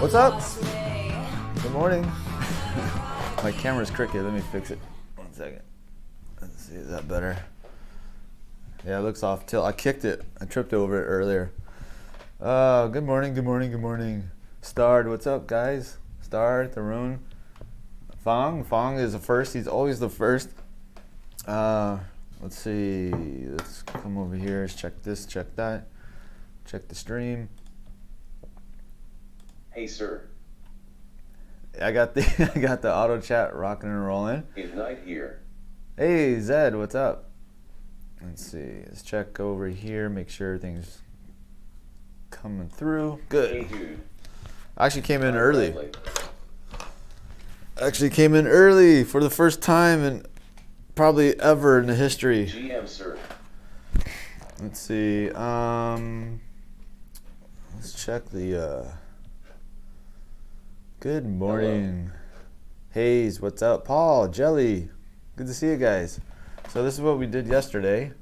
What's up? Good morning. My camera's crooked. Let me fix it. 1 second. Let's see, is that better? Yeah, it looks off tilt. I kicked it. I tripped over it earlier. Good morning, good morning, good morning. Starred, what's up, guys? Starred, Tarun. Fong is the first. He's always the first. Let's see. Let's come over here. Let's check this, check that. Check the stream. Hey, sir. I got the auto chat rocking and rolling. It's night here. Hey, Zed, what's up? Let's see. Let's check over here. Make sure everything's coming through. Good. Hey, dude. I actually came in early. Actually came in early for the first time in probably ever in the history. GM, sir. Let's see. Let's check the. Good morning. Hello. Hayes, what's up? Paul, Jelly, good to see you guys. So this is what we did yesterday,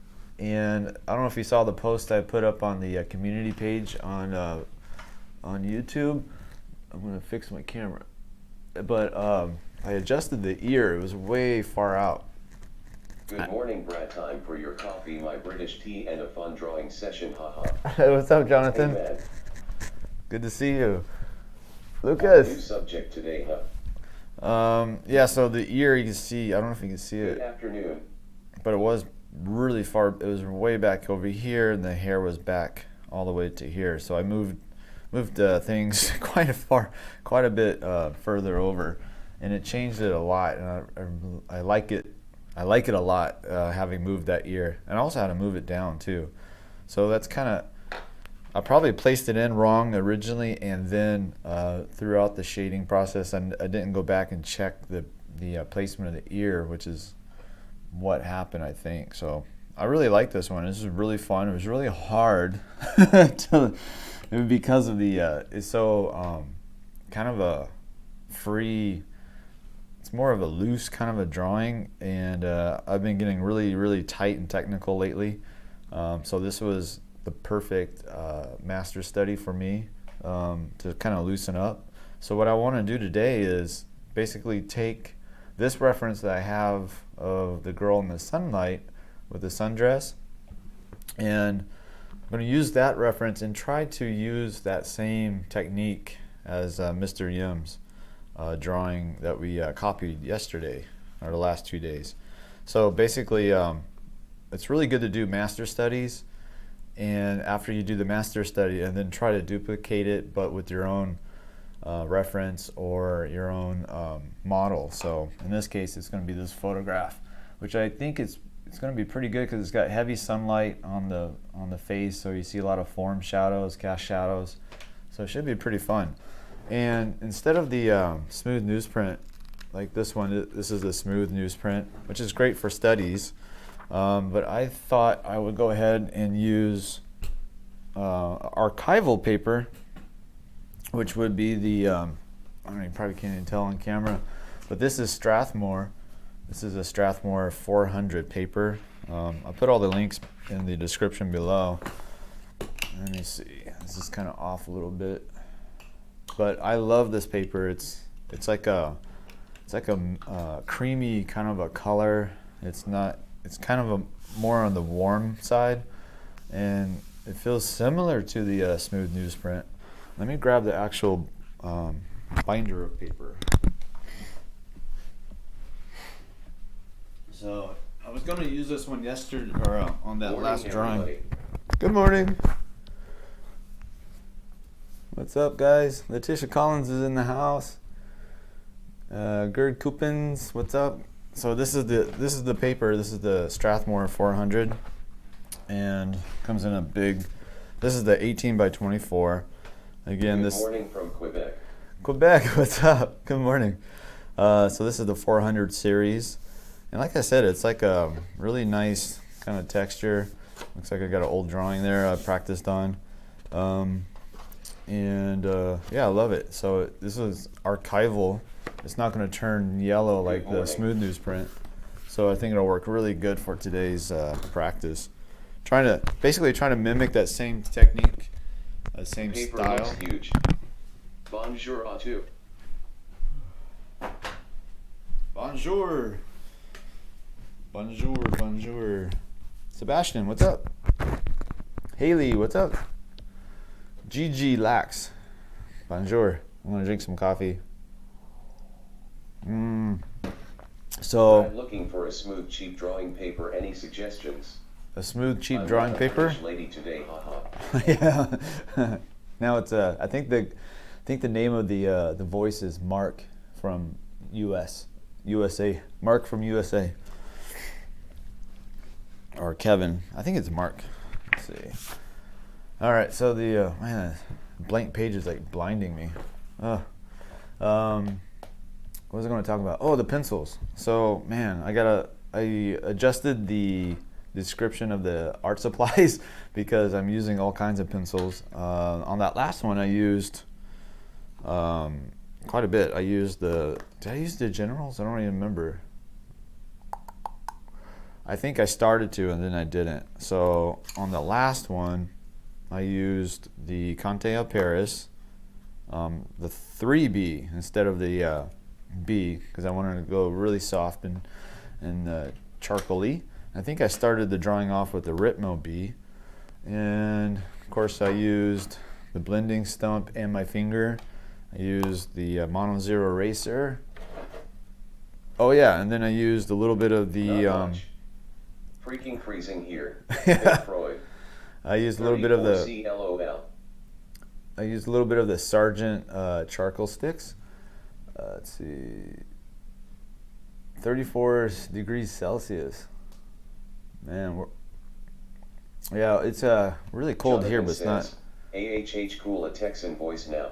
and I don't know if you saw the post I put up on the community page on YouTube. I'm gonna fix my camera, but I adjusted the ear. It was way far out. Good morning, Brad. Time for your coffee, my British tea, and a fun drawing session. Haha. What's up, Jonathan? Hey, man. Good to see you. New Lucas. subject today, huh? Yeah, so the ear, you can see, I don't know if you can see Good it, afternoon. but it was really far. It was way back over here, and the hair was back all the way to here. So I moved things quite a bit further over, and it changed it a lot. And I like it. I like it a lot, having moved that ear, and I also had to move it down too. So that's kind of. I probably placed it in wrong originally, and then throughout the shading process, I didn't go back and check the placement of the ear, which is what happened, I think. So I really like this one. This is really fun. It was really hard because of the it's so kind of a free. It's more of a loose kind of a drawing, and I've been getting really tight and technical lately. So this was the perfect master study for me to kind of loosen up. So what I want to do today is basically take this reference that I have of the girl in the sunlight with the sundress, and I'm going to use that reference and try to use that same technique as Mr. Yim's drawing that we copied yesterday, or the last 2 days. So basically it's really good to do master studies, and after you do the master study, and then try to duplicate it, but with your own reference or your own model. So in this case, it's going to be this photograph, which I think it's going to be pretty good because it's got heavy sunlight on the face, so you see a lot of form shadows, cast shadows. So it should be pretty fun. And instead of the smooth newsprint like this one, this is the smooth newsprint, which is great for studies. But I thought I would go ahead and use archival paper, which would be the, I don't know, you probably can't even tell on camera, but this is 𝔻𝕣𝕒𝕨. This is a 𝔻𝕣𝕒 400 paper. I'll put all the links in the description below. Let me see, this is kind of off a little bit, but I love this paper. It's like a creamy kind of a color. It's kind of more on the warm side, and it feels similar to the smooth newsprint. Let me grab the actual binder of paper. So I was going to use this one yesterday, or on that last drawing. Everybody. Good morning. What's up, guys? Letitia Collins is in the house. Gerd Coupens, what's up? So this is the paper. This is the 𝔻𝕣𝕒 400, and comes in a big. This is the 18 by 24. Again, Good morning from Quebec. Quebec, what's up? Good morning. So this is the 400 series, and like I said, it's like a really nice kind of texture. Looks like I got an old drawing there I practiced on, and yeah, I love it. So this is archival. It's not going to turn yellow like the smooth newsprint, so I think it'll work really good for today's practice. Basically trying to mimic that same technique, same Paper style. looks huge. Bonjour à tous. Bonjour. Bonjour, bonjour. Sebastian, what's up? Haley, what's up? GG Lax. Bonjour. I'm gonna drink some coffee. So I'm looking for a smooth, cheap drawing paper. Any suggestions? a smooth, cheap I'm drawing not a paper. British lady today, haha. Yeah. Now it's I think the name of the voice is Mark from USA. Mark from USA. Or Kevin. I think it's Mark. Let's see. All right. So the man, blank page is like blinding me. What was I going to talk about? Oh, the pencils. So man, I adjusted the description of the art supplies because I'm using all kinds of pencils. On that last one, I used quite a bit. Did I use the Generals? I don't even remember. I think I started to and then I didn't. So on the last one, I used the Conte 𝔸𝕒𝕥𝕥𝕥𝕥, the 3B instead of the B because I wanted to go really soft and charcoaly. I think I started the drawing off with the 𝔻𝕤𝕒𝕒𝕦, and of course I used the blending stump and my finger. I used the mono zero eraser. Oh yeah, and then I used a little bit of the Freaking freezing here. Freud. I used a little bit of the 𝔸𝕤𝕒𝕒𝕒𝕒. I used a little bit of the Sargent charcoal sticks. Let's see, 34 degrees Celsius. Man, yeah, it's really cold Jonathan here, but it's not. AHH cool, a Texan voice now.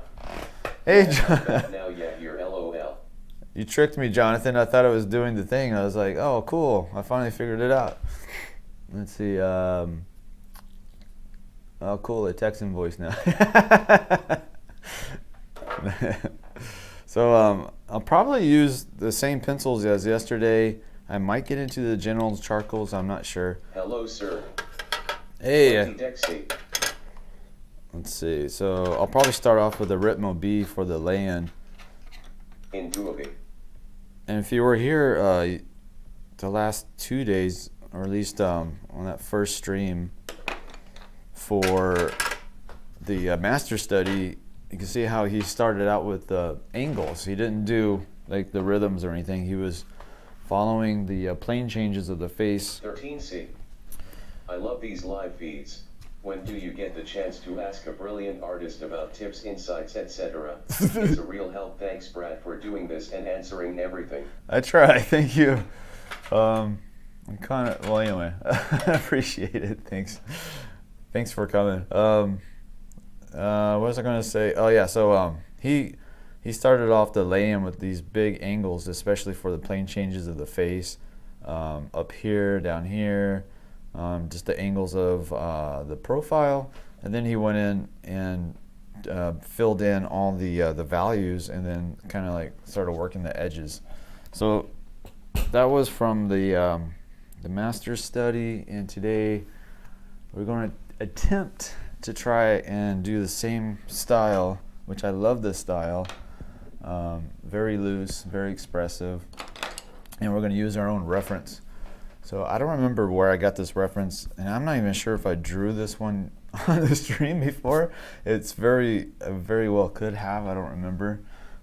Hey, Not now yet, you're LOL. you tricked me, Jonathan. I thought I was doing the thing. I was like, oh, cool. I finally figured it out. Let's see. Oh, cool. A Texan voice now. So I'll probably use the same pencils as yesterday. I might get into the General's charcoals. I'm not sure. Hello, sir. Hey. Dexy. Let's see. So I'll probably start off with the 𝔻𝕤𝕒𝕒𝕒𝕒 for the lay-in. Indubitably. And if you were here the last 2 days, or at least on that first stream for the master study, you can see how he started out with the angles. He didn't do like the rhythms or anything. He was following the plane changes of the face. 13C. I love these live feeds. When do you get the chance to ask a brilliant artist about tips, insights, etc.? It's a real help. Thanks, Brad, for doing this and answering everything. I try. Thank you. I'm kind of, well, anyway, I appreciate it. Thanks for coming. What was I going to say? Oh yeah, so he started off the lay-in with these big angles, especially for the plane changes of the face, up here, down here, just the angles of the profile, and then he went in and filled in all the values, and then kind of like started working the edges. So that was from the master's study, and today we're going to attempt to try and do the same style, which I love this style. Very loose, very expressive, and we're going to use our own reference. So I don't remember where I got this reference, and I'm not even sure if I drew this one on the stream before. It's very well could have. I don't remember.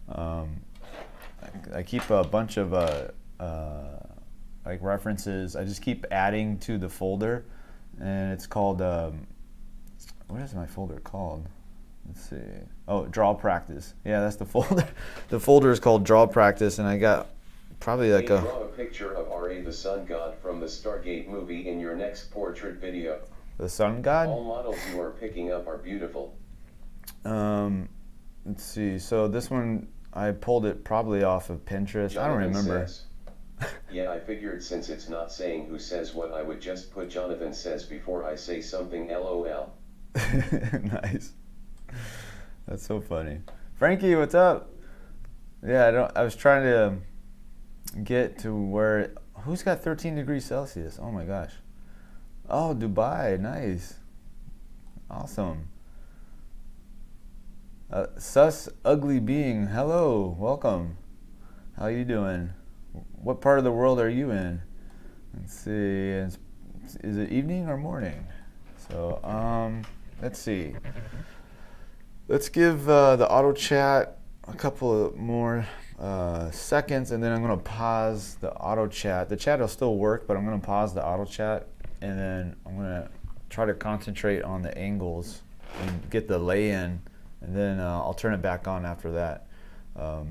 I keep a bunch of like references. I just keep adding to the folder, and it's called what is my folder called? Let's see. Oh, draw practice. Yeah, that's the folder. The folder is called draw practice, and I got probably like Draw a picture of Ra, the sun god from the Stargate movie in your next portrait video. The sun god? All models you are picking up are beautiful. Let's see. So this one, I pulled it probably off of Pinterest. Jonathan I don't remember. Says, yeah, I figured since it's not saying who says what, I would just put Jonathan says before I say something, LOL. Nice. That's so funny. Frankie, what's up? Yeah, I was trying to get to where, who's got 13 degrees Celsius? Oh my gosh. Oh, Dubai, nice. Awesome. Sus ugly being, hello, welcome. How you doing? What part of the world are you in? Let's see, is it evening or morning? So, let's see. Let's give the auto chat a couple of more seconds, and then I'm going to pause the auto chat. The chat will still work, but I'm going to pause the auto chat, and then I'm going to try to concentrate on the angles and get the lay in, and then I'll turn it back on after that. I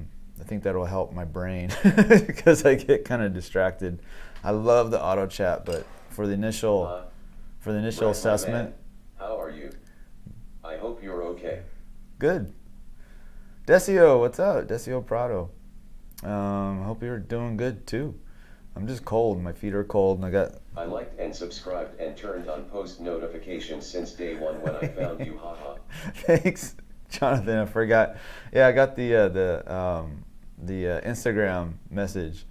think that'll help my brain because I get kind of distracted. I love the auto chat, but for the initial assessment. How are you? I hope you're okay. Good. Decio, what's up? Decio Prado. Hope you're doing good too. I'm just cold. My feet are cold, and I liked and subscribed and turned on post notifications since day one when I found you. Haha. Thanks, Jonathan. I forgot. Yeah, I got the Instagram message,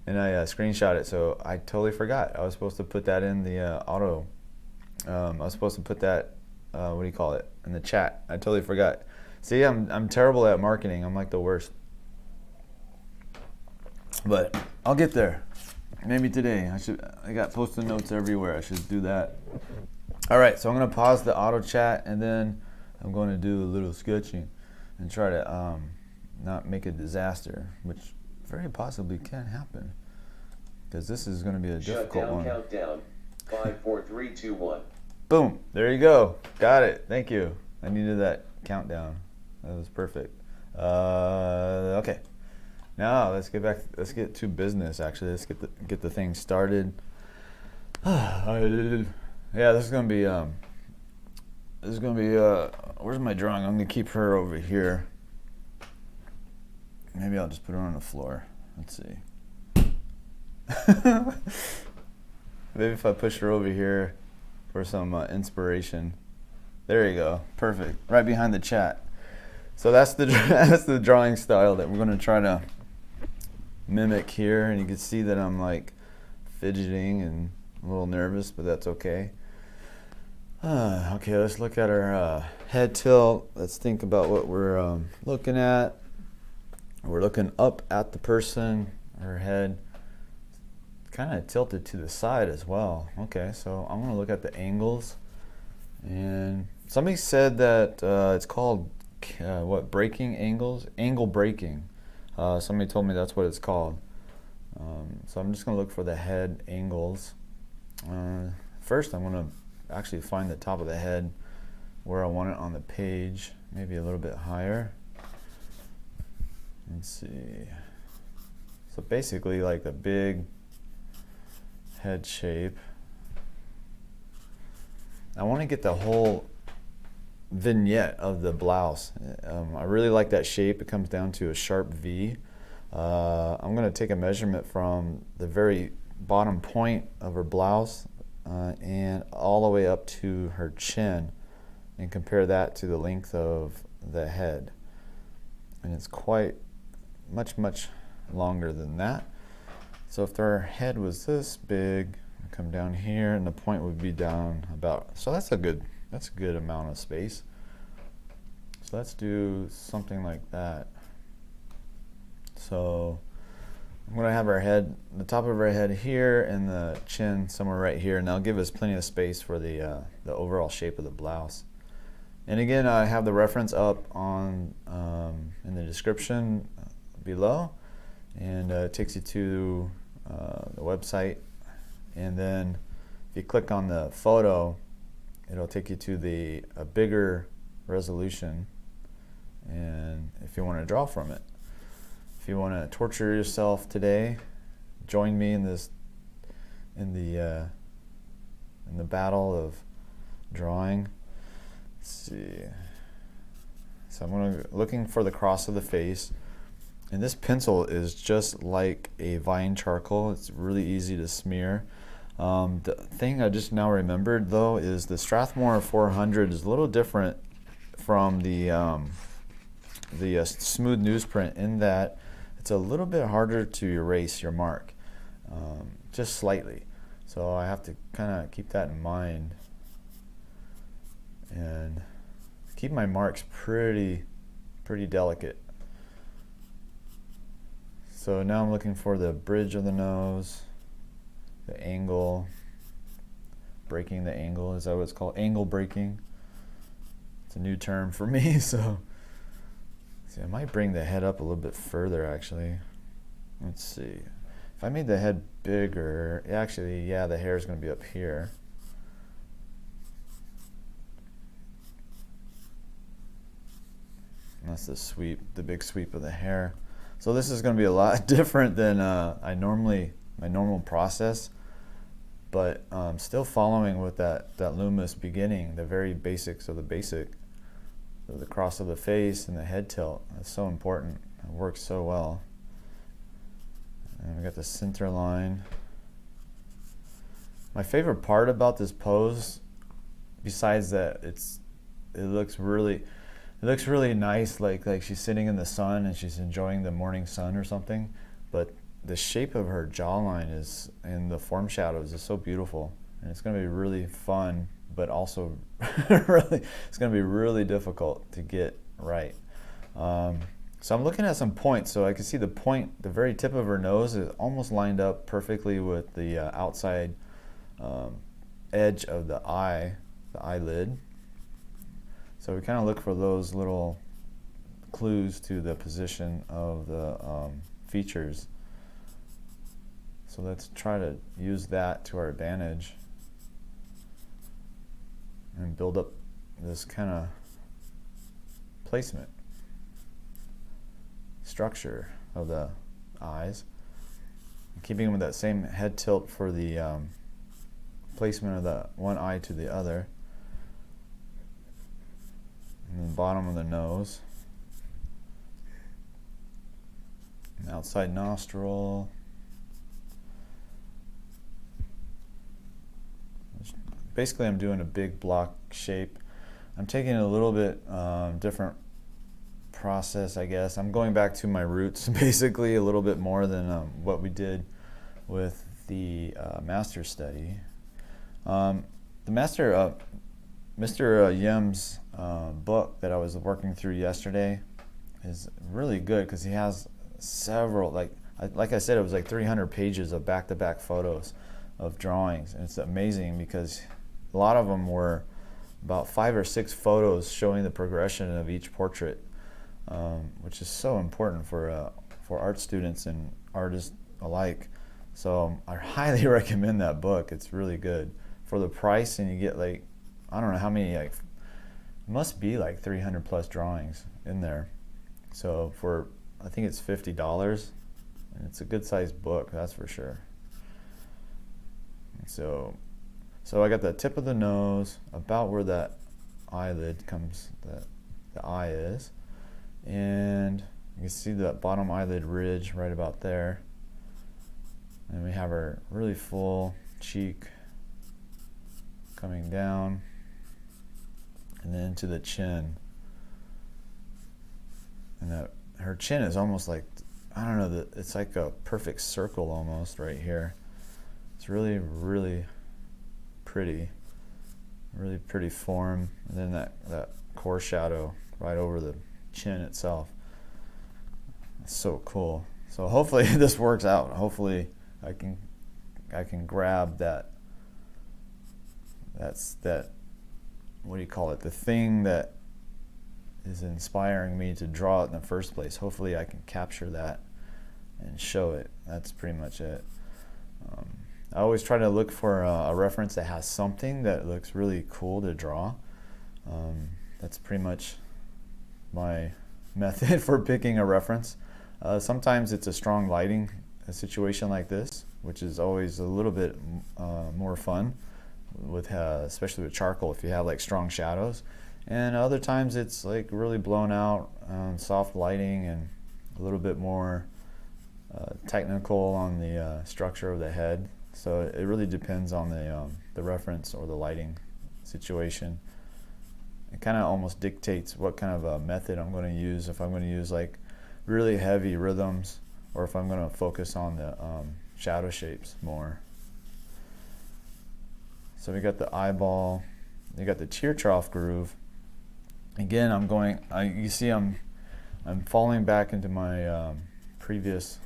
and I screenshot it. So I totally forgot. I was supposed to put that in the auto. I was supposed to put that. What do you call it? In the chat. I totally forgot. See, I'm terrible at marketing. I'm like the worst. But I'll get there. Maybe today. I got post-it notes everywhere. I should do that. All right, so I'm going to pause the auto chat, and then I'm going to do a little sketching and try to not make a disaster, which very possibly can happen, because this is going to be a difficult one. Countdown. 5, 4, 3, 2, 1. Boom. There you go. Got it. Thank you. I needed that countdown. That was perfect. Okay. Now let's get to business. Actually, let's get the thing started. Yeah, this is gonna be where's my drawing? I'm gonna keep her over here. Maybe I'll just put her on the floor. Let's see. Maybe if I push her over here for some inspiration. There you go. Perfect. Right behind the chat. So that's the drawing style that we're gonna try to mimic here, and you can see that I'm like fidgeting and a little nervous, but that's okay. Okay, let's look at our head tilt. Let's think about what we're looking at. We're looking up at the person. Her head kind of tilted to the side as well. Okay, so I'm gonna look at the angles, and somebody said that it's called breaking angles, angle breaking. Somebody told me that's what it's called. So I'm just going to look for the head angles. First, I'm going to actually find the top of the head where I want it on the page, maybe a little bit higher. Let's see. So basically like a big head shape. I want to get the whole vignette of the blouse. I really like that shape. It comes down to a sharp V. I'm going to take a measurement from the very bottom point of her blouse and all the way up to her chin, and compare that to the length of the head. And it's quite much longer than that. So if her head was this big, I'd come down here and the point would be down about, so that's a good amount of space. So let's do something like that. So I'm going to have her head, the top of her head here, and the chin somewhere right here, and that'll give us plenty of space for the overall shape of the blouse. And again, I have the reference up on in the description below, and it takes you to the website. And then if you click on the photo, it'll take you to a bigger resolution, and if you want to draw from it. If you want to torture yourself today, join me in the battle of drawing. Let's see. So I'm looking for the cross of the face, and this pencil is just like a Vine charcoal. It's really easy to smear. The thing I just now remembered though is the Strathmore 400 is a little different from the smooth newsprint in that it's a little bit harder to erase your mark, just slightly. So I have to kind of keep that in mind and keep my marks pretty pretty delicate. So now I'm looking for the bridge of the nose, the angle, breaking the angle, is that what it's called? Angle breaking. It's a new term for me, so see, I might bring the head up a little bit further actually. Let's see. If I made the head bigger, actually, yeah, the hair is going to be up here. And that's the sweep, the big sweep of the hair. So this is going to be a lot different than my normal process, but still following with that luminous beginning, the very basics of the basic, the cross of the face and the head tilt. That's so important. It works so well. And we got the center line. My favorite part about this pose, besides that it looks really nice, like she's sitting in the sun and she's enjoying the morning sun or something, but the shape of her jawline is, and the form shadows is so beautiful, and it's going to be really fun, but also it's going to be really difficult to get right. So I'm looking at some points, so I can see the point, the very tip of her nose is almost lined up perfectly with the outside edge of the eyelid. So we kind of look for those little clues to the position of the features. So let's try to use that to our advantage and build up this kind of placement, structure of the eyes, keeping them with that same head tilt for the placement of the one eye to the other. And the bottom of the nose, and outside nostril. Basically, I'm doing a big block shape. I'm taking a little bit different process, I guess. I'm going back to my roots, basically, a little bit more than what we did with the master study. The master, Mr. Yim's book that I was working through yesterday is really good because he has several, like I said, it was like 300 pages of back-to-back photos of drawings, and it's amazing because a lot of them were about 5 or 6 photos showing the progression of each portrait, which is so important for art students and artists alike. So I highly recommend that book. It's really good for the price, and you get like, I don't know how many, like, must be like 300 plus drawings in there. So for, I think it's $50, and it's a good sized book, that's for sure. So I got the tip of the nose about where that eyelid comes, the eye is, and you can see that bottom eyelid ridge right about there. And we have our really full cheek coming down, and then to the chin. And that her chin is almost like, I don't know, it's like a perfect circle almost right here. It's really, really pretty form. And then that core shadow right over the chin itself. It's so cool. So hopefully this works out. Hopefully I can grab that, what do you call it, the thing that is inspiring me to draw it in the first place. Hopefully I can capture that and show it. That's pretty much it. I always try to look for a reference that has something that looks really cool to draw. That's pretty much my method for picking a reference. Sometimes it's a strong lighting, a situation like this, which is always a little bit more fun, with especially with charcoal if you have like strong shadows. And other times it's like really blown out, soft lighting, and a little bit more technical on the structure of the head. So it really depends on the reference or the lighting situation. It kind of almost dictates what kind of a method I'm going to use, if I'm going to use like really heavy rhythms, or if I'm going to focus on the shadow shapes more. So we got the eyeball, you got the tear trough groove. Again, you see I'm I'm falling back into my previous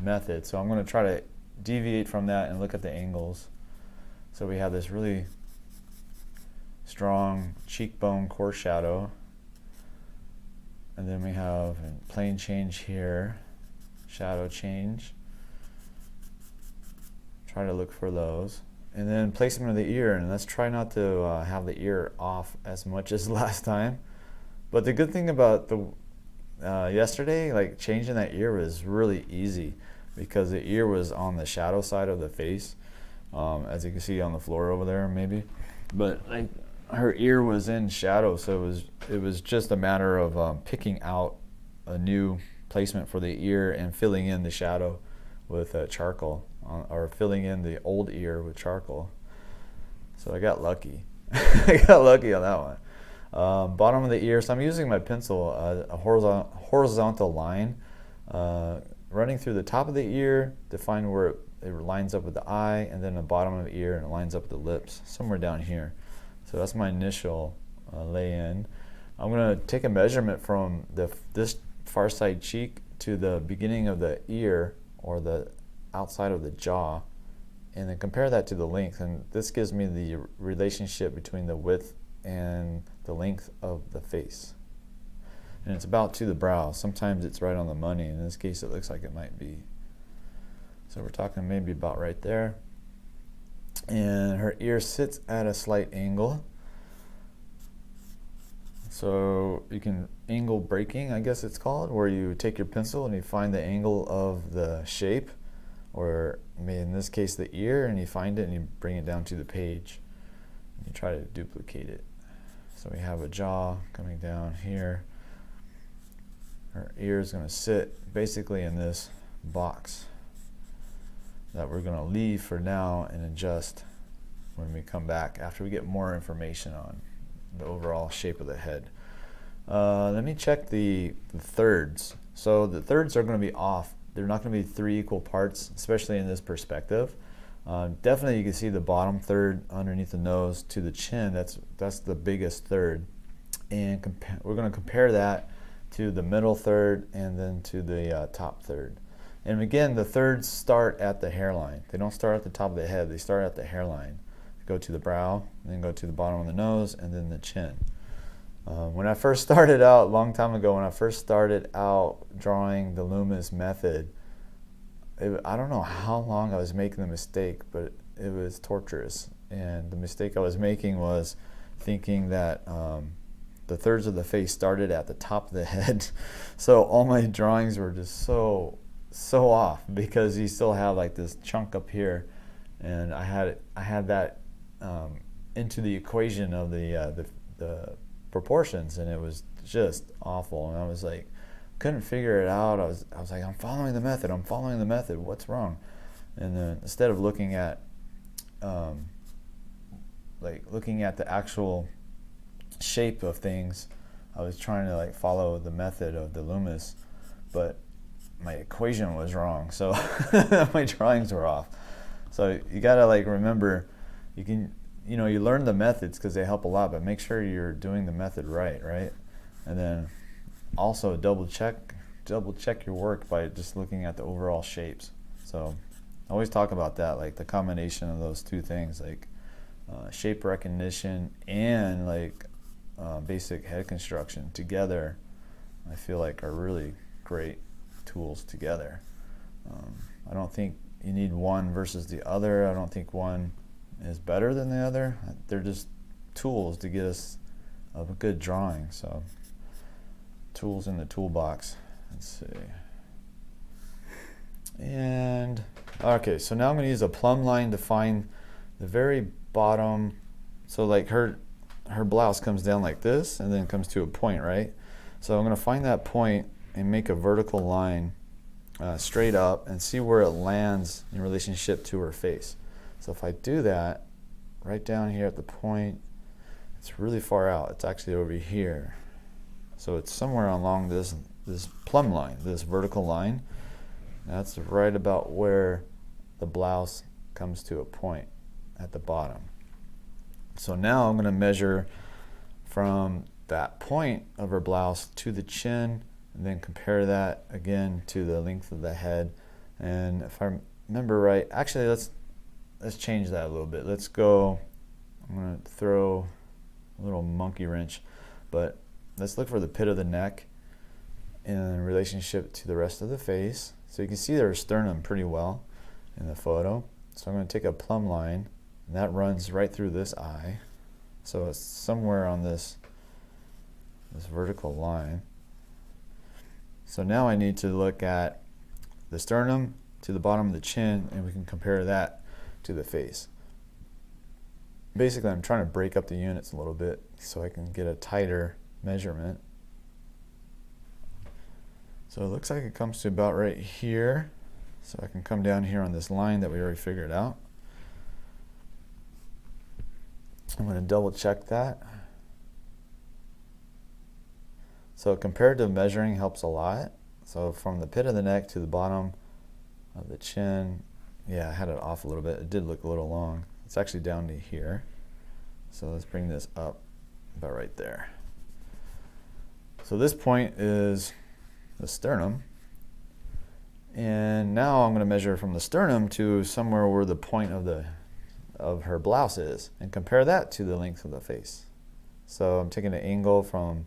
method, so I'm going to try to deviate from that and look at the angles. So we have this really strong cheekbone core shadow, and then we have a plane change here, shadow change. Try to look for those. And then placement of the ear, and let's try not to have the ear off as much as last time. But the good thing about the yesterday, like changing that ear was really easy because the ear was on the shadow side of the face, as you can see on the floor over there maybe. But like her ear was in shadow, so it was just a matter of picking out a new placement for the ear and filling in the shadow with charcoal, or filling in the old ear with charcoal. So I got lucky. I got lucky on that one. Bottom of the ear, so I'm using my pencil, a horizontal line running through the top of the ear to find where it lines up with the eye, and then the bottom of the ear and it lines up with the lips, somewhere down here. So that's my initial lay-in. I'm going to take a measurement from this far side cheek to the beginning of the ear, or the outside of the jaw, and then compare that to the length, and this gives me the relationship between the width and the length of the face. And it's about to the brow. Sometimes it's right on the money. In this case it looks like it might be. So we're talking maybe about right there. And her ear sits at a slight angle. So you can angle breaking, I guess it's called, where you take your pencil and you find the angle of the shape, or in this case the ear, and you find it and you bring it down to the page and you try to duplicate it. So we have a jaw coming down here. Her ear is going to sit basically in this box that we're going to leave for now and adjust when we come back after we get more information on the overall shape of the head. Let me check the thirds. So the thirds are going to be off. They're not going to be 3 equal parts, especially in this perspective. Definitely you can see the bottom third underneath the nose to the chin. That's the biggest third. And we're going to compare that to the middle third and then to the top third. And again, the thirds start at the hairline. They don't start at the top of the head. They start at the hairline. Go to the brow, and then go to the bottom of the nose, and then the chin. When I first started out, a long time ago, when I first started out drawing the Loomis method, I don't know how long I was making the mistake, but it was torturous. And the mistake I was making was thinking that the thirds of the face started at the top of the head. So all my drawings were just so off, because you still have like this chunk up here, and I had that into the equation of the proportions, and it was just awful. And I was like, couldn't figure it out. I was like, I'm following the method. What's wrong? And then instead of looking at the actual shape of things, I was trying to like follow the method of the Loomis, but my equation was wrong. So my drawings were off. So you gotta like remember, you learn the methods because they help a lot, but make sure you're doing the method right? And then also double check your work by just looking at the overall shapes. So I always talk about that, like the combination of those two things, like shape recognition and like basic head construction together, I feel like are really great tools together. I don't think you need one versus the other. I don't think one is better than the other. They're just tools to get us a good drawing. So tools in the toolbox. Let's see. And okay, so now I'm going to use a plumb line to find the very bottom. So like her blouse comes down like this and then comes to a point, right? So I'm going to find that point and make a vertical line straight up and see where it lands in relationship to her face. So if I do that right down here at the point, it's really far out. It's actually over here. So it's somewhere along this plumb line, this vertical line. That's right about where the blouse comes to a point at the bottom. So now I'm going to measure from that point of her blouse to the chin, and then compare that again to the length of the head. And if I remember right, actually let's change that a little bit. Let's go, I'm going to throw a little monkey wrench, but let's look for the pit of the neck in relationship to the rest of the face. So you can see their sternum pretty well in the photo. So I'm going to take a plumb line, and that runs right through this eye. So it's somewhere on this vertical line. So now I need to look at the sternum to the bottom of the chin, and we can compare that to the face. Basically, I'm trying to break up the units a little bit so I can get a tighter measurement. So it looks like it comes to about right here. So I can come down here on this line that we already figured out. I'm going to double check that. So comparative measuring helps a lot. So from the pit of the neck to the bottom of the chin, yeah, I had it off a little bit. It did look a little long. It's actually down to here. So let's bring this up about right there. So this point is the sternum. And now I'm going to measure from the sternum to somewhere where the point of her blouse is, and compare that to the length of the face. So I'm taking an angle from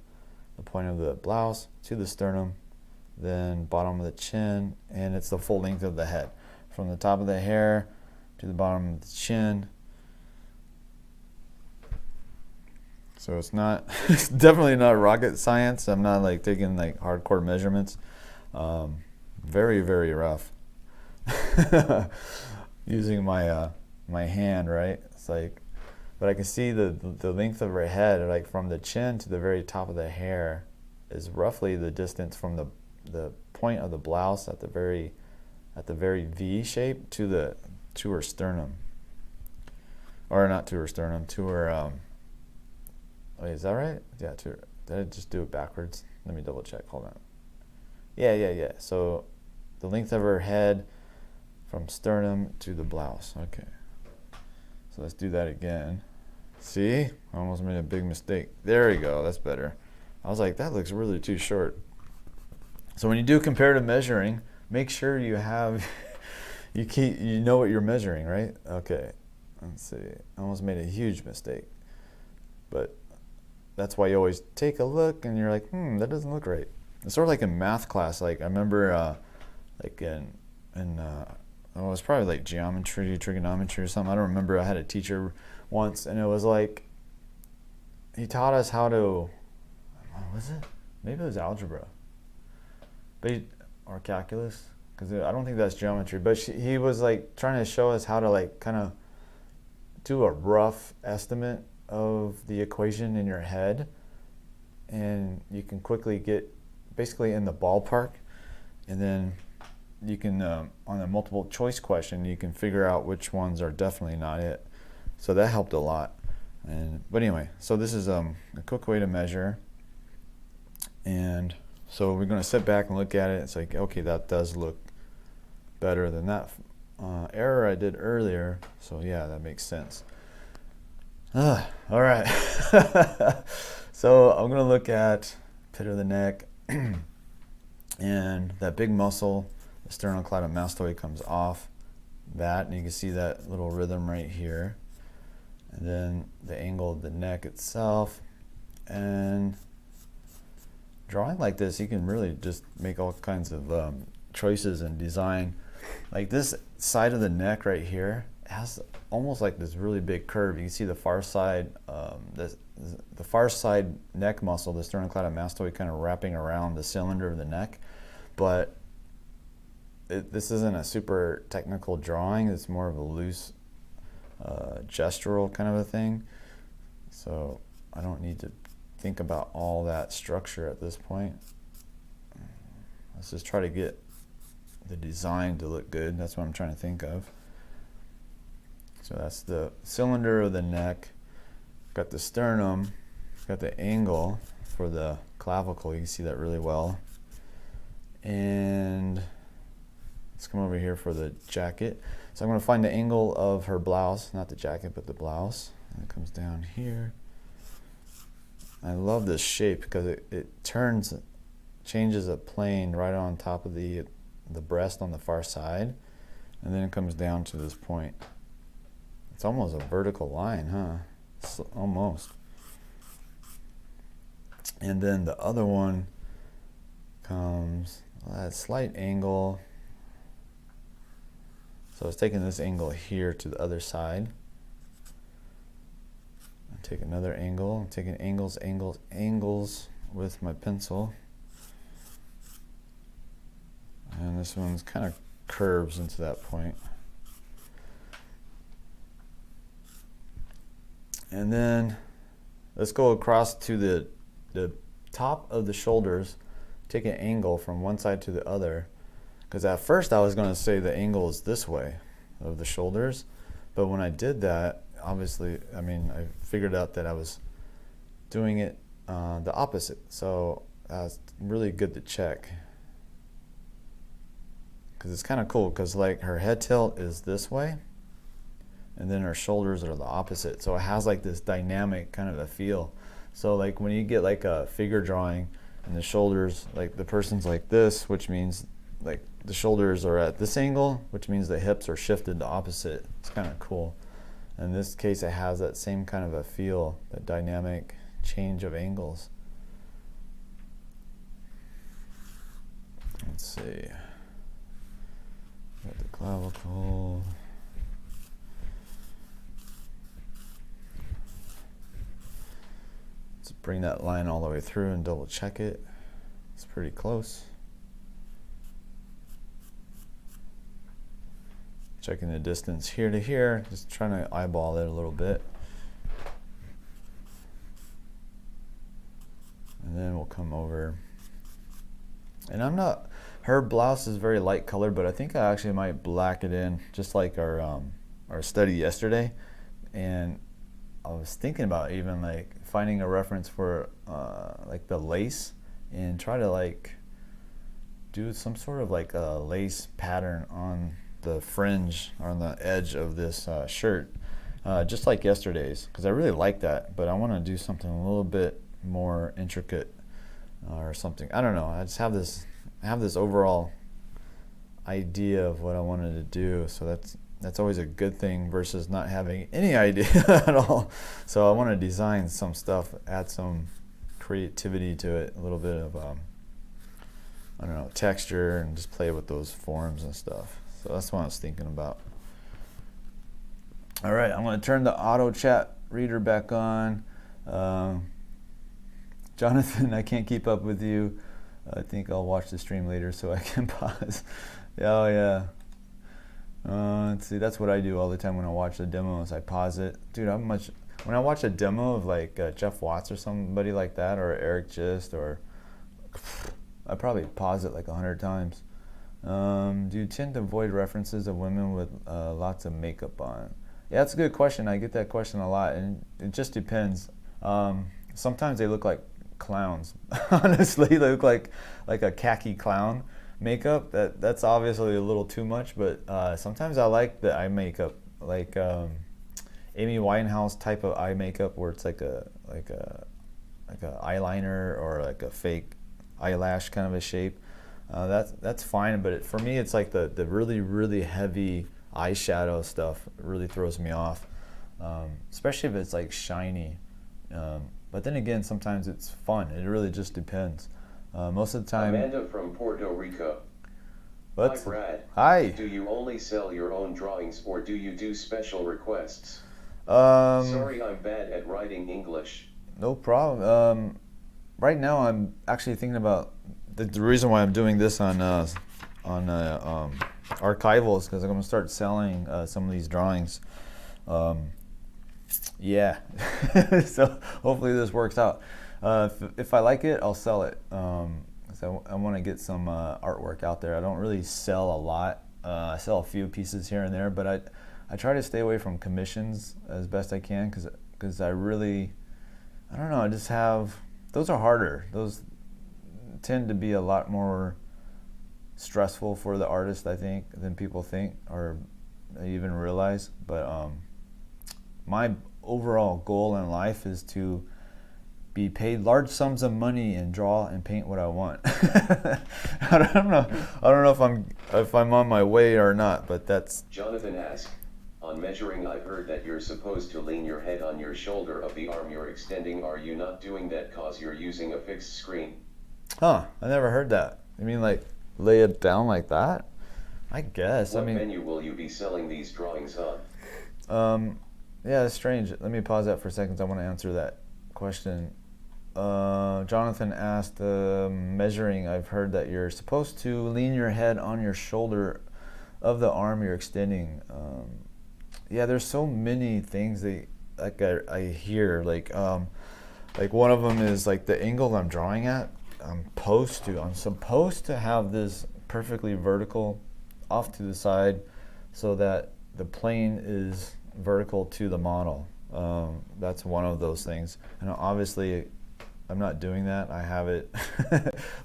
the point of the blouse to the sternum, then bottom of the chin, and it's the full length of the head. From the top of the hair to the bottom of the chin. So it's not, it's definitely not rocket science. I'm not like taking like hardcore measurements. Very, very rough. Using my hand, right? It's like, but I can see the length of her head, like from the chin to the very top of the hair, is roughly the distance from the point of the blouse at the very V shape to her sternum, or not to her sternum, to her. Wait, is that right? Yeah, to her. Did I just do it backwards? Let me double check. Hold on. Yeah. So the length of her head from sternum to the blouse. Okay. So let's do that again. See? I almost made a big mistake. There we go. That's better. I was like, that looks really too short. So when you do comparative measuring, make sure you have, you know what you're measuring, right? Okay. Let's see. I almost made a huge mistake. But that's why you always take a look and you're like, that doesn't look right. It's sort of like in math class. Like I remember, like in it was probably like geometry, trigonometry or something. I don't remember. I had a teacher once, and it was like he taught us how to. What was it? Maybe it was algebra, or calculus, because I don't think that's geometry. But he was like trying to show us how to like kind of do a rough estimate of the equation in your head, and you can quickly get basically in the ballpark, and then you can on a multiple choice question you can figure out which ones are definitely not it. So that helped a lot. But anyway, so this is a quick way to measure, and so we're going to sit back and look at it. It's like, okay, that does look better than that error I did earlier. So yeah, that makes sense. All right. So I'm going to look at pit of the neck and that big muscle, the 𝔸𝕒𝕦𝕙 comes off that, and you can see that little rhythm right here. And then the angle of the neck itself. And drawing like this, you can really just make all kinds of choices and design. Like this side of the neck right here has almost like this really big curve. You can see the far side, the far side neck muscle, the 𝔸𝕒𝕦𝕙, kind of wrapping around the cylinder of the neck. But this isn't a super technical drawing. It's more of a loose gestural kind of a thing. So I don't need to think about all that structure at this point. Let's just try to get the design to look good. That's what I'm trying to think of. So that's the cylinder of the neck. Got the sternum. Got the angle for the clavicle. You can see that really well. And let's come over here for the jacket. So I'm going to find the angle of her blouse, not the jacket, but the blouse. And it comes down here. I love this shape because it changes a plane right on top of the breast on the far side, and then it comes down to this point. It's almost a vertical line, huh? Almost. And then the other one comes at a slight angle. So I was taking this angle here to the other side. I take another angle. I'm taking angles with my pencil. And this one's kind of curves into that point. And then let's go across to the top of the shoulders, take an angle from one side to the other. Because at first I was going to say the angle is this way of the shoulders, but when I did that, obviously, I mean, I figured out that I was doing it the opposite. So that's really good to check. Because it's kind of cool, because like her head tilt is this way, and then her shoulders are the opposite. So it has like this dynamic kind of a feel. So like when you get like a figure drawing and the shoulders, like the person's like this, which means like the shoulders are at this angle, which means the hips are shifted the opposite. It's kind of cool. In this case, it has that same kind of a feel, that dynamic change of angles. Let's see. Got the clavicle. Let's bring that line all the way through and double check it. It's pretty close. Checking the distance here to here, just trying to eyeball it a little bit. And then we'll come over. And her blouse is very light colored, but I think I actually might black it in, just like our study yesterday. And I was thinking about even like finding a reference for like the lace, and try to like do some sort of like a lace pattern on the fringe or on the edge of this shirt, just like yesterday's, because I really like that, but I want to do something a little bit more intricate or something. I don't know. I just have this overall idea of what I wanted to do, so that's always a good thing versus not having any idea at all. So I want to design some stuff, add some creativity to it, a little bit of I don't know, texture, and just play with those forms and stuff. So that's what I was thinking about. All right, I'm going to turn the auto chat reader back on. Jonathan, I can't keep up with you. I think I'll watch the stream later so I can pause. Oh, yeah. Let's see, that's what I do all the time when I watch the demos. I pause it. Dude, when I watch a demo of like Jeff Watts or somebody like that, or Eric Gist, or I probably pause it like 100 times. Do you tend to avoid references of women with lots of makeup on? Yeah, that's a good question. I get that question a lot, and it just depends. Sometimes they look like clowns. Honestly, they look like a khaki clown makeup. That's obviously a little too much, but sometimes I like the eye makeup, like Amy Winehouse type of eye makeup, where it's like a eyeliner or like a fake eyelash kind of a shape. That's fine, but for me, it's like the really, really heavy eyeshadow stuff really throws me off, especially if it's like shiny. But then again, sometimes it's fun. It really just depends. Most of the time. Amanda from Puerto Rico. What? Hi, Brad. Hi. Do you only sell your own drawings, or do you do special requests? Sorry, I'm bad at writing English. No problem. Right now, I'm actually thinking about the reason why I'm doing this on Archival is because I'm going to start selling some of these drawings. Yeah, so hopefully this works out. If I like it, I'll sell it. So I want to get some artwork out there. I don't really sell a lot. I sell a few pieces here and there, but I try to stay away from commissions as best I can, because I don't know, I just have, those are harder. Those tend to be a lot more stressful for the artist, I think, than people think or even realize. But my overall goal in life is to be paid large sums of money and draw and paint what I want. I don't know. I don't know if I'm on my way or not, but that's. Jonathan asks, on measuring, I've heard that you're supposed to lean your head on your shoulder of the arm you're extending. Are you not doing that cause you're using a fixed screen? Huh, I never heard that. You mean like lay it down like that? I guess. What I mean, venue will you be selling these drawings on? Yeah, it's strange. Let me pause that for a second. I want to answer that question. Jonathan asked, measuring, I've heard that you're supposed to lean your head on your shoulder of the arm you're extending. Yeah, there's so many things that I hear. Like one of them is like the angle I'm drawing at. I'm supposed to have this perfectly vertical off to the side so that the plane is vertical to the model. That's one of those things. And obviously I'm not doing that. I have it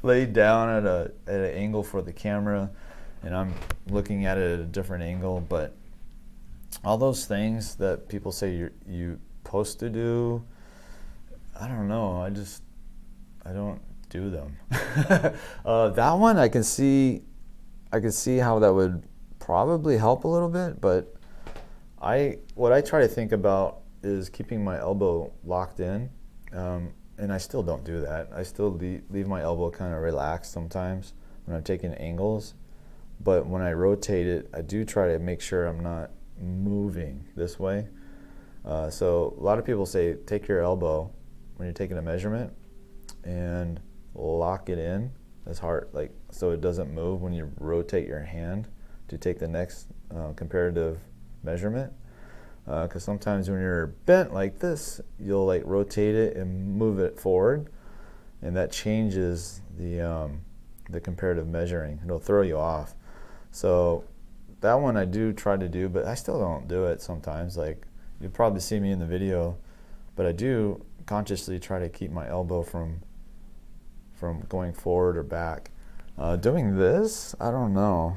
laid down at an angle for the camera, and I'm looking at it at a different angle. But all those things that people say you're supposed to do, I don't know. I don't do them. That one I can see how that would probably help a little bit, but what I try to think about is keeping my elbow locked in, and I still don't do that. I still leave my elbow kind of relaxed sometimes when I'm taking angles, but when I rotate it, I do try to make sure I'm not moving this way. So a lot of people say take your elbow when you're taking a measurement and lock it in as hard, like so it doesn't move when you rotate your hand to take the next comparative measurement. Because sometimes when you're bent like this, you'll like rotate it and move it forward, and that changes the comparative measuring. It'll throw you off. So that one I do try to do, but I still don't do it sometimes. Like you'll probably see me in the video, but I do consciously try to keep my elbow from going forward or back. Doing this, I don't know.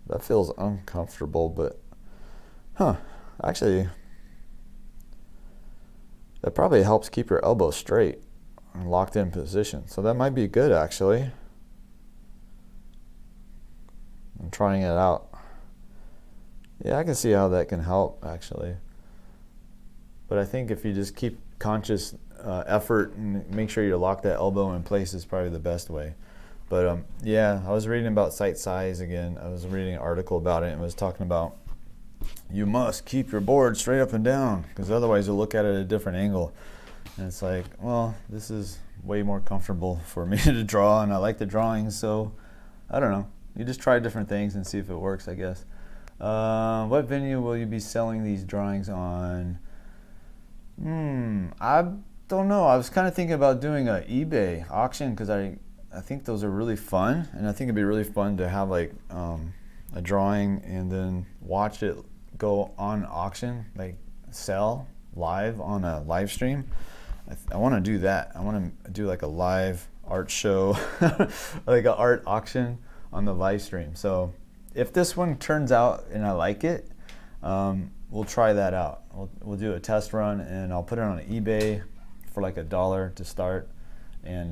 That feels uncomfortable, but actually, that probably helps keep your elbow straight and locked in position. So that might be good, actually. I'm trying it out. Yeah, I can see how that can help, actually. But I think if you just keep conscious effort and make sure you lock that elbow in place is probably the best way. But yeah, I was reading about sight size again. I was reading an article about it and it was talking about you must keep your board straight up and down because otherwise you'll look at it at a different angle. And it's like, well, this is way more comfortable for me to draw, and I like the drawings, so I don't know. You just try different things and see if it works, I guess. What venue will you be selling these drawings on? I don't know. I was kind of thinking about doing an eBay auction because I think those are really fun, and I think it'd be really fun to have like a drawing and then watch it go on auction, like sell live on a live stream. I want to do that. I want to do like a live art show, like an art auction on the live stream. So if this one turns out and I like it, we'll try that out. We'll do a test run and I'll put it on eBay for like $1 to start, and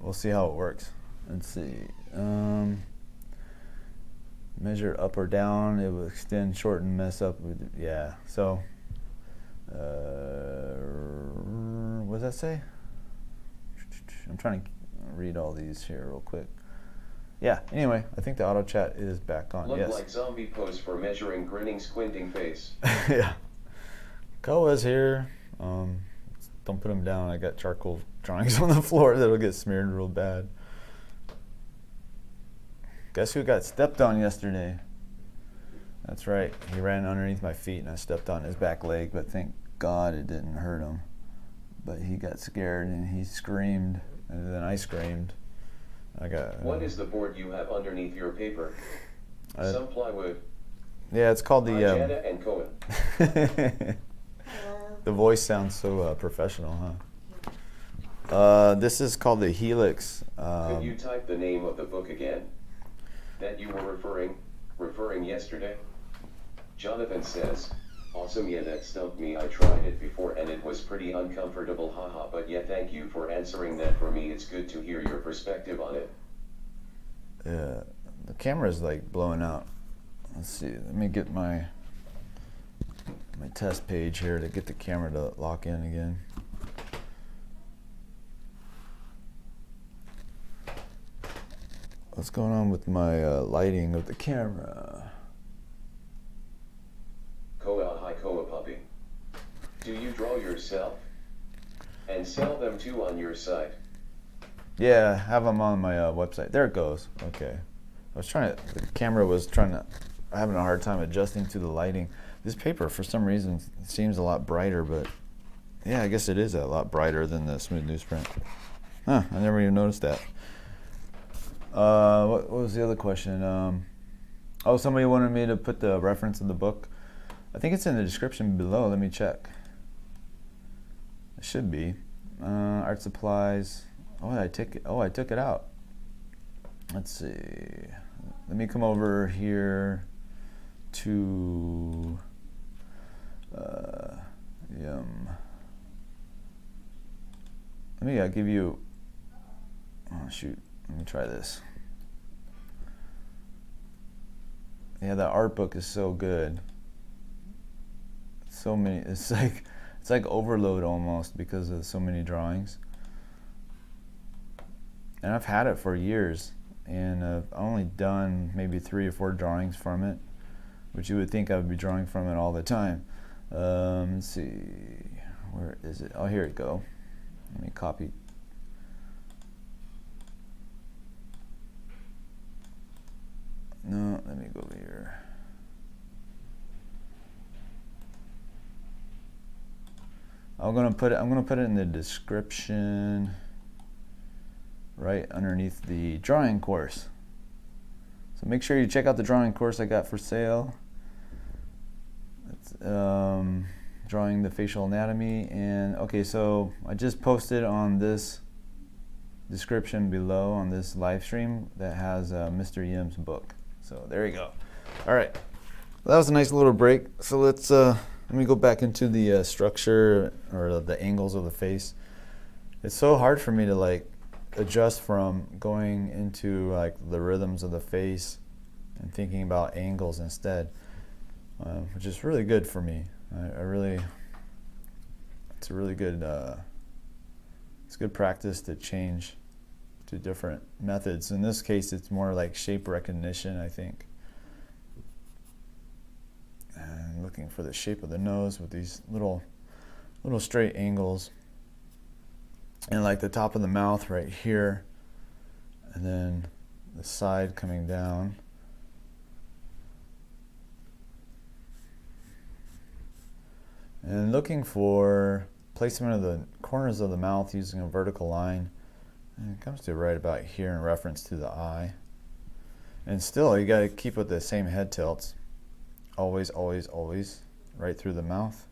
we'll see how it works. Let's see. Measure up or down, it will extend, shorten, mess up. Yeah, so what does that say? I'm trying to read all these here real quick. Yeah, anyway, I think the auto chat is back on. Look yes. like zombie pose for measuring grinning squinting face. Yeah. Koa's here. Don't put him down. I got charcoal drawings on the floor that'll get smeared real bad. Guess who got stepped on yesterday? That's right. He ran underneath my feet and I stepped on his back leg, but thank God it didn't hurt him. But he got scared and he screamed, and then I screamed. What is the board you have underneath your paper? Some plywood. Yeah, it's called the. Jana and Cohen. The voice sounds so professional, huh? This is called the Helix. Could you type the name of the book again? That you were referring yesterday? Jonathan says, Awesome, yeah, that stumped me. I tried it before and it was pretty uncomfortable, haha, but yeah, thank you for answering that for me. It's good to hear your perspective on it. The camera's like blowing out. Let's see, let me get my test page here to get the camera to lock in again. What's going on with my lighting of the camera? Koa, hi Koa puppy. Do you draw yourself? And sell them too on your site? Yeah, have them on my website. There it goes. Okay. The camera was having a hard time adjusting to the lighting. This paper, for some reason, seems a lot brighter, but yeah, I guess it is a lot brighter than the smooth newsprint. Huh, I never even noticed that. What was the other question? Oh, somebody wanted me to put the reference of the book. I think it's in the description below. Let me check. It should be. Art supplies. Oh, I took it out. Let's see. Let me come over here to Yim. Let me give you. Oh shoot. Let me try this. Yeah, that art book is so good. So many. It's like overload almost because of so many drawings. And I've had it for years, and I've only done maybe 3 or 4 drawings from it, which you would think I would be drawing from it all the time. Let's see, where is it? Oh, here it go. Let me copy. No, let me go over here. I'm gonna put it in the description right underneath the drawing course. So make sure you check out the drawing course I got for sale. It's drawing the facial anatomy. And okay, so I just posted on this description below on this live stream that has Mr. Yim's book. So there you go. All right, well, that was a nice little break. So let me go back into the structure or the angles of the face. It's so hard for me to like adjust from going into like the rhythms of the face and thinking about angles instead, which is really good for me. It's a really good, it's good practice to change to different methods. In this case, it's more like shape recognition, I think. And looking for the shape of the nose with these little straight angles. And like the top of the mouth right here, and then the side coming down. And looking for placement of the corners of the mouth using a vertical line. And it comes to right about here in reference to the eye. And still, you got to keep with the same head tilts. Always, always, always right through the mouth.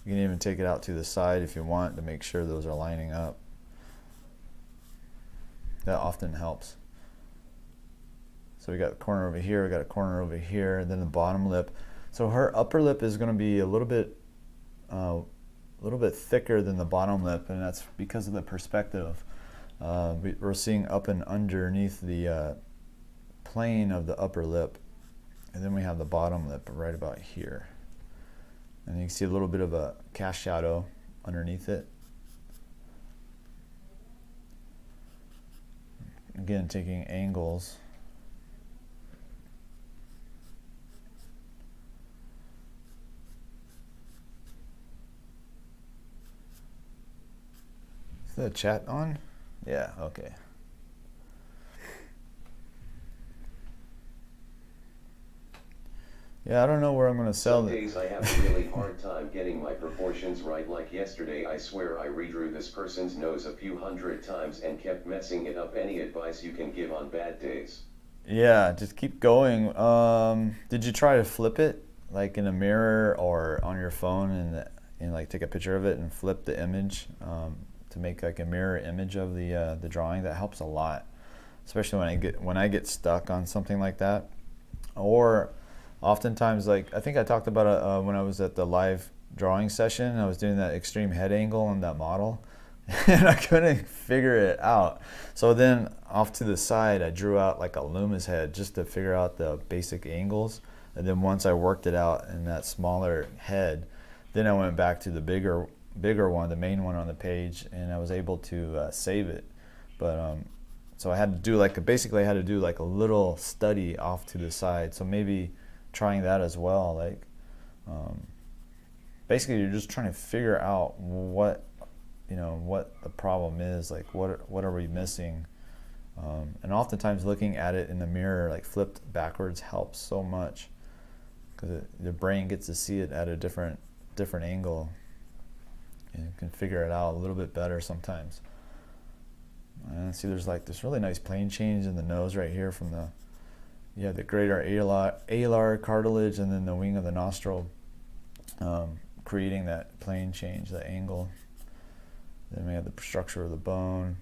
You can even take it out to the side if you want to make sure those are lining up. That often helps. So we got a corner over here, we got a corner over here, and then the bottom lip. So her upper lip is going to be a little bit thicker than the bottom lip, and that's because of the perspective. We're seeing up and underneath the plane of the upper lip, and then we have the bottom lip right about here. And you can see a little bit of a cast shadow underneath it. Again, taking angles. Is the chat on? Yeah, okay. Yeah, I don't know where I'm going to sell Some it. days I have a really hard time getting my proportions right. Like yesterday, I swear I redrew this person's nose a few hundred times and kept messing it up. Any advice you can give on bad days? Yeah, just keep going. Did you try to flip it, like in a mirror or on your phone, and like take a picture of it and flip the image to make like a mirror image of the drawing? That helps a lot, especially when I get stuck on something like that. Or oftentimes, like I think I talked about it when I was at the live drawing session. I was doing that extreme head angle on that model, and I couldn't figure it out. So then off to the side, I drew out like a Loomis head just to figure out the basic angles. And then once I worked it out in that smaller head, then I went back to the bigger one, the main one on the page, and I was able to save it. But so I had to do basically I had to do like a little study off to the side. So maybe trying that as well. Like basically you're just trying to figure out what the problem is. Like what are we missing? And oftentimes looking at it in the mirror, like flipped backwards, helps so much because the brain gets to see it at a different angle. And you can figure it out a little bit better sometimes. And see, there's like this really nice plane change in the nose right here from the greater alar cartilage and then the wing of the nostril, creating that plane change, the angle. Then we have the structure of the bone.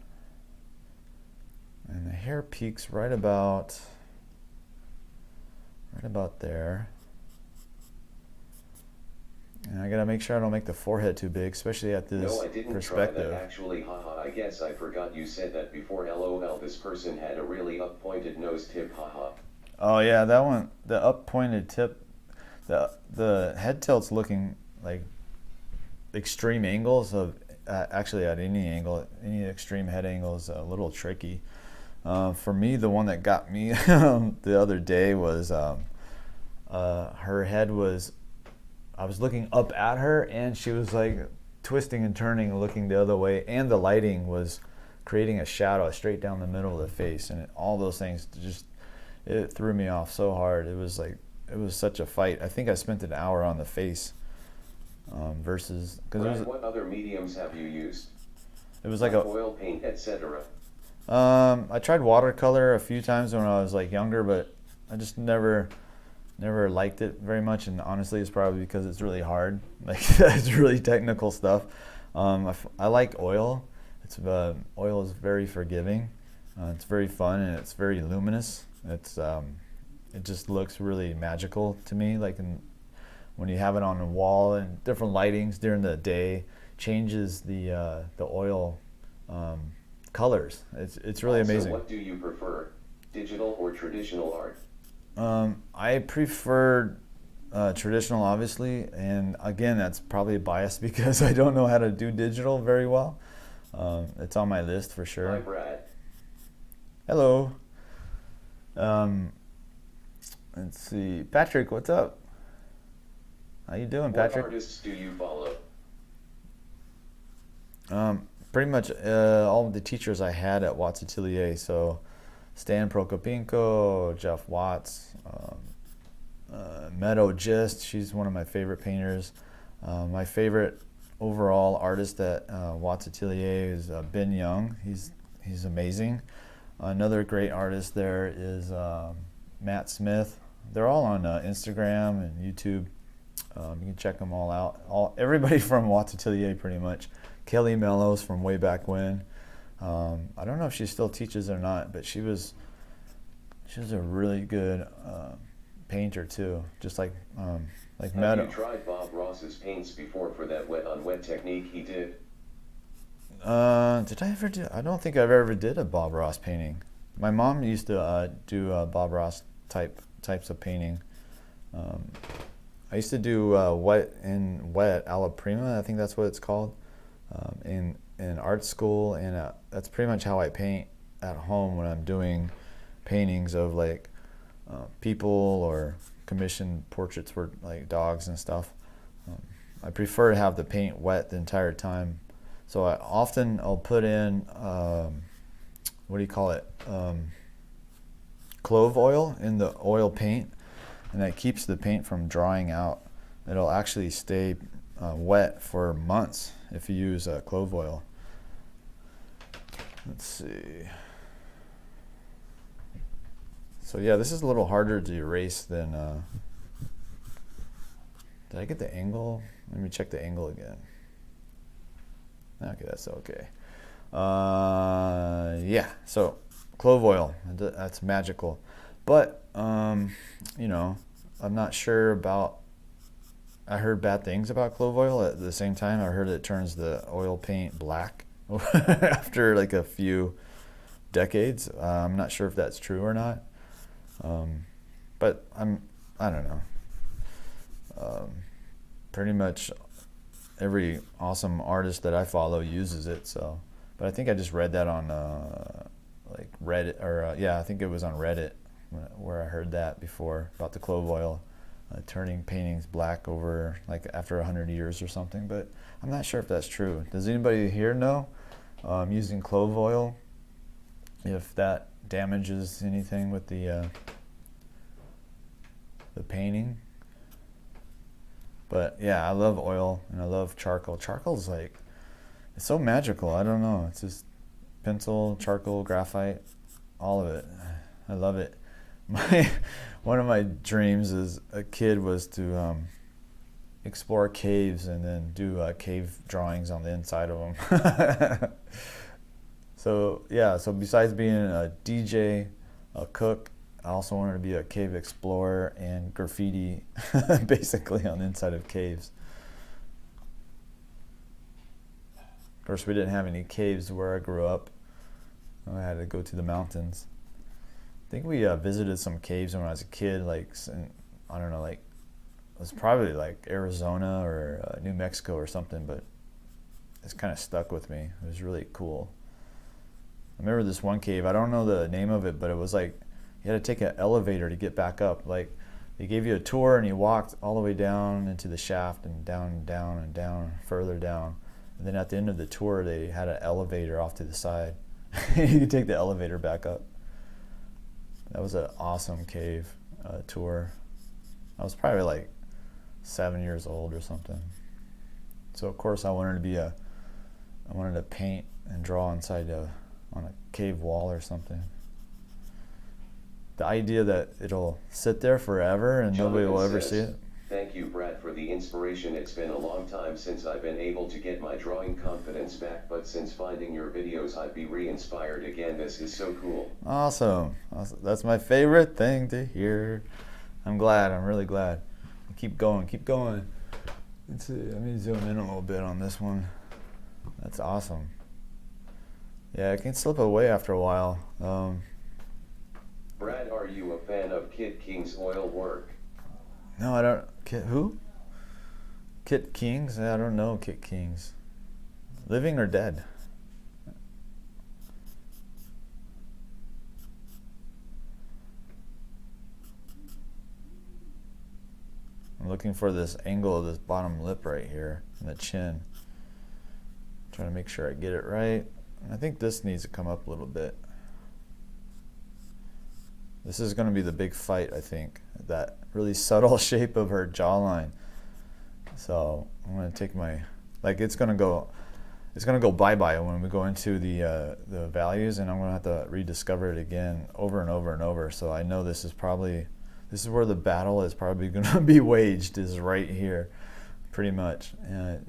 And the hair peaks right about there. And I gotta make sure I don't make the forehead too big, especially at this perspective. No, I didn't perspective. Try that actually, haha. I guess I forgot you said that before. LOL. This person had a really up-pointed nose tip, haha. Oh yeah, that one, the up-pointed tip, the head tilt's looking like extreme angles of actually at any angle, any extreme head angle is a little tricky. For me, the one that got me the other day was her head was. I was looking up at her, and she was like twisting and turning and looking the other way, and the lighting was creating a shadow straight down the middle of the face, and all those things it threw me off so hard. It was such a fight. I think I spent an hour on the face versus because what other mediums have you used? It was like oil paint, etc. I tried watercolor a few times when I was like younger, but I just never liked it very much, and honestly it's probably because it's really hard. Like it's really technical stuff. I like oil. Oil is very forgiving. It's very fun, and it's very luminous. It just looks really magical to me. Like when you have it on a wall and different lightings during the day changes the oil colors. It's really amazing. What do you prefer, digital or traditional art? I prefer traditional, obviously, and again, that's probably biased because I don't know how to do digital very well. It's on my list for sure. Hi, Brad. Hello. Let's see, Patrick, what's up? How you doing, Patrick? What artists do you follow? Pretty much all of the teachers I had at Watts Atelier. So Stan Prokopinko, Jeff Watts, Meadow Gist, she's one of my favorite painters. My favorite overall artist at Watts Atelier is Ben Young. He's amazing. Another great artist there is Matt Smith. They're all on Instagram and YouTube. You can check them all out. Everybody from Watts Atelier pretty much. Kelly Mellows from way back when. I don't know if she still teaches or not, but she was a really good painter too. Just like Meadow. Have you tried Bob Ross's paints before for that wet on wet technique he did? Did I ever do? I don't think I've ever did a Bob Ross painting. My mom used to do Bob Ross types of painting. I used to do wet alla prima. I think that's what it's called. In art school, and that's pretty much how I paint at home when I'm doing paintings of like people or commissioned portraits for like dogs and stuff. I prefer to have the paint wet the entire time, so I'll put in what do you call it, clove oil in the oil paint, and that keeps the paint from drying out. It'll actually stay wet for months if you use clove oil. Let's see. So yeah, this is a little harder to erase than did I get the angle? Let me check the angle again. Okay, that's okay. Yeah, so clove oil, that's magical. But you know, I'm not sure about. I heard bad things about clove oil. At the same time, I heard it turns the oil paint black after like a few decades. I'm not sure if that's true or not. But I don't know. Pretty much every awesome artist that I follow uses it. So, but I think I just read that on like Reddit, or yeah, I think it was on Reddit where I heard that before about the clove oil turning paintings black over like after 100 years or something. But I'm not sure if that's true. Does anybody here know using clove oil, if that damages anything with the painting? But yeah, I love oil and I love charcoal. Charcoal's like, it's so magical. I don't know. It's just pencil, charcoal, graphite, all of it. I love it. One of my dreams as a kid was to explore caves and then do cave drawings on the inside of them. So yeah, so besides being a DJ, a cook, I also wanted to be a cave explorer and graffiti basically on the inside of caves. Of course, we didn't have any caves where I grew up. I had to go to the mountains. I think we visited some caves when I was a kid, like, I don't know, like, it was probably like Arizona or New Mexico or something, but it's kind of stuck with me. It was really cool. I remember this one cave, I don't know the name of it, but it was like, you had to take an elevator to get back up. Like, they gave you a tour and you walked all the way down into the shaft and down and down and down, further down. And then at the end of the tour, they had an elevator off to the side. You could take the elevator back up. That was an awesome cave tour. I was probably like 7 years old or something. So of course I wanted to paint and draw inside on a cave wall or something. The idea that it'll sit there forever and nobody will ever see it. Thank you, Brad, for the inspiration. It's been a long time since I've been able to get my drawing confidence back, but since finding your videos, I'd be re-inspired again. This is so cool. Awesome. That's my favorite thing to hear. I'm glad. I'm really glad. Keep going. Keep going. Let's see. Let me zoom in a little bit on this one. That's awesome. Yeah, it can slip away after a while. Brad, are you a fan of Kit King's oil work? No, I don't. Who? Kit Kings? I don't know Kit Kings. Living or dead? I'm looking for this angle of this bottom lip right here and the chin. Trying to make sure I get it right. I think this needs to come up a little bit. This is going to be the big fight, I think. That really subtle shape of her jawline. So I'm going to take my, like, it's going to go bye-bye when we go into the values, and I'm going to have to rediscover it again over and over and over. So I know this is where the battle is probably going to be waged, is right here, pretty much,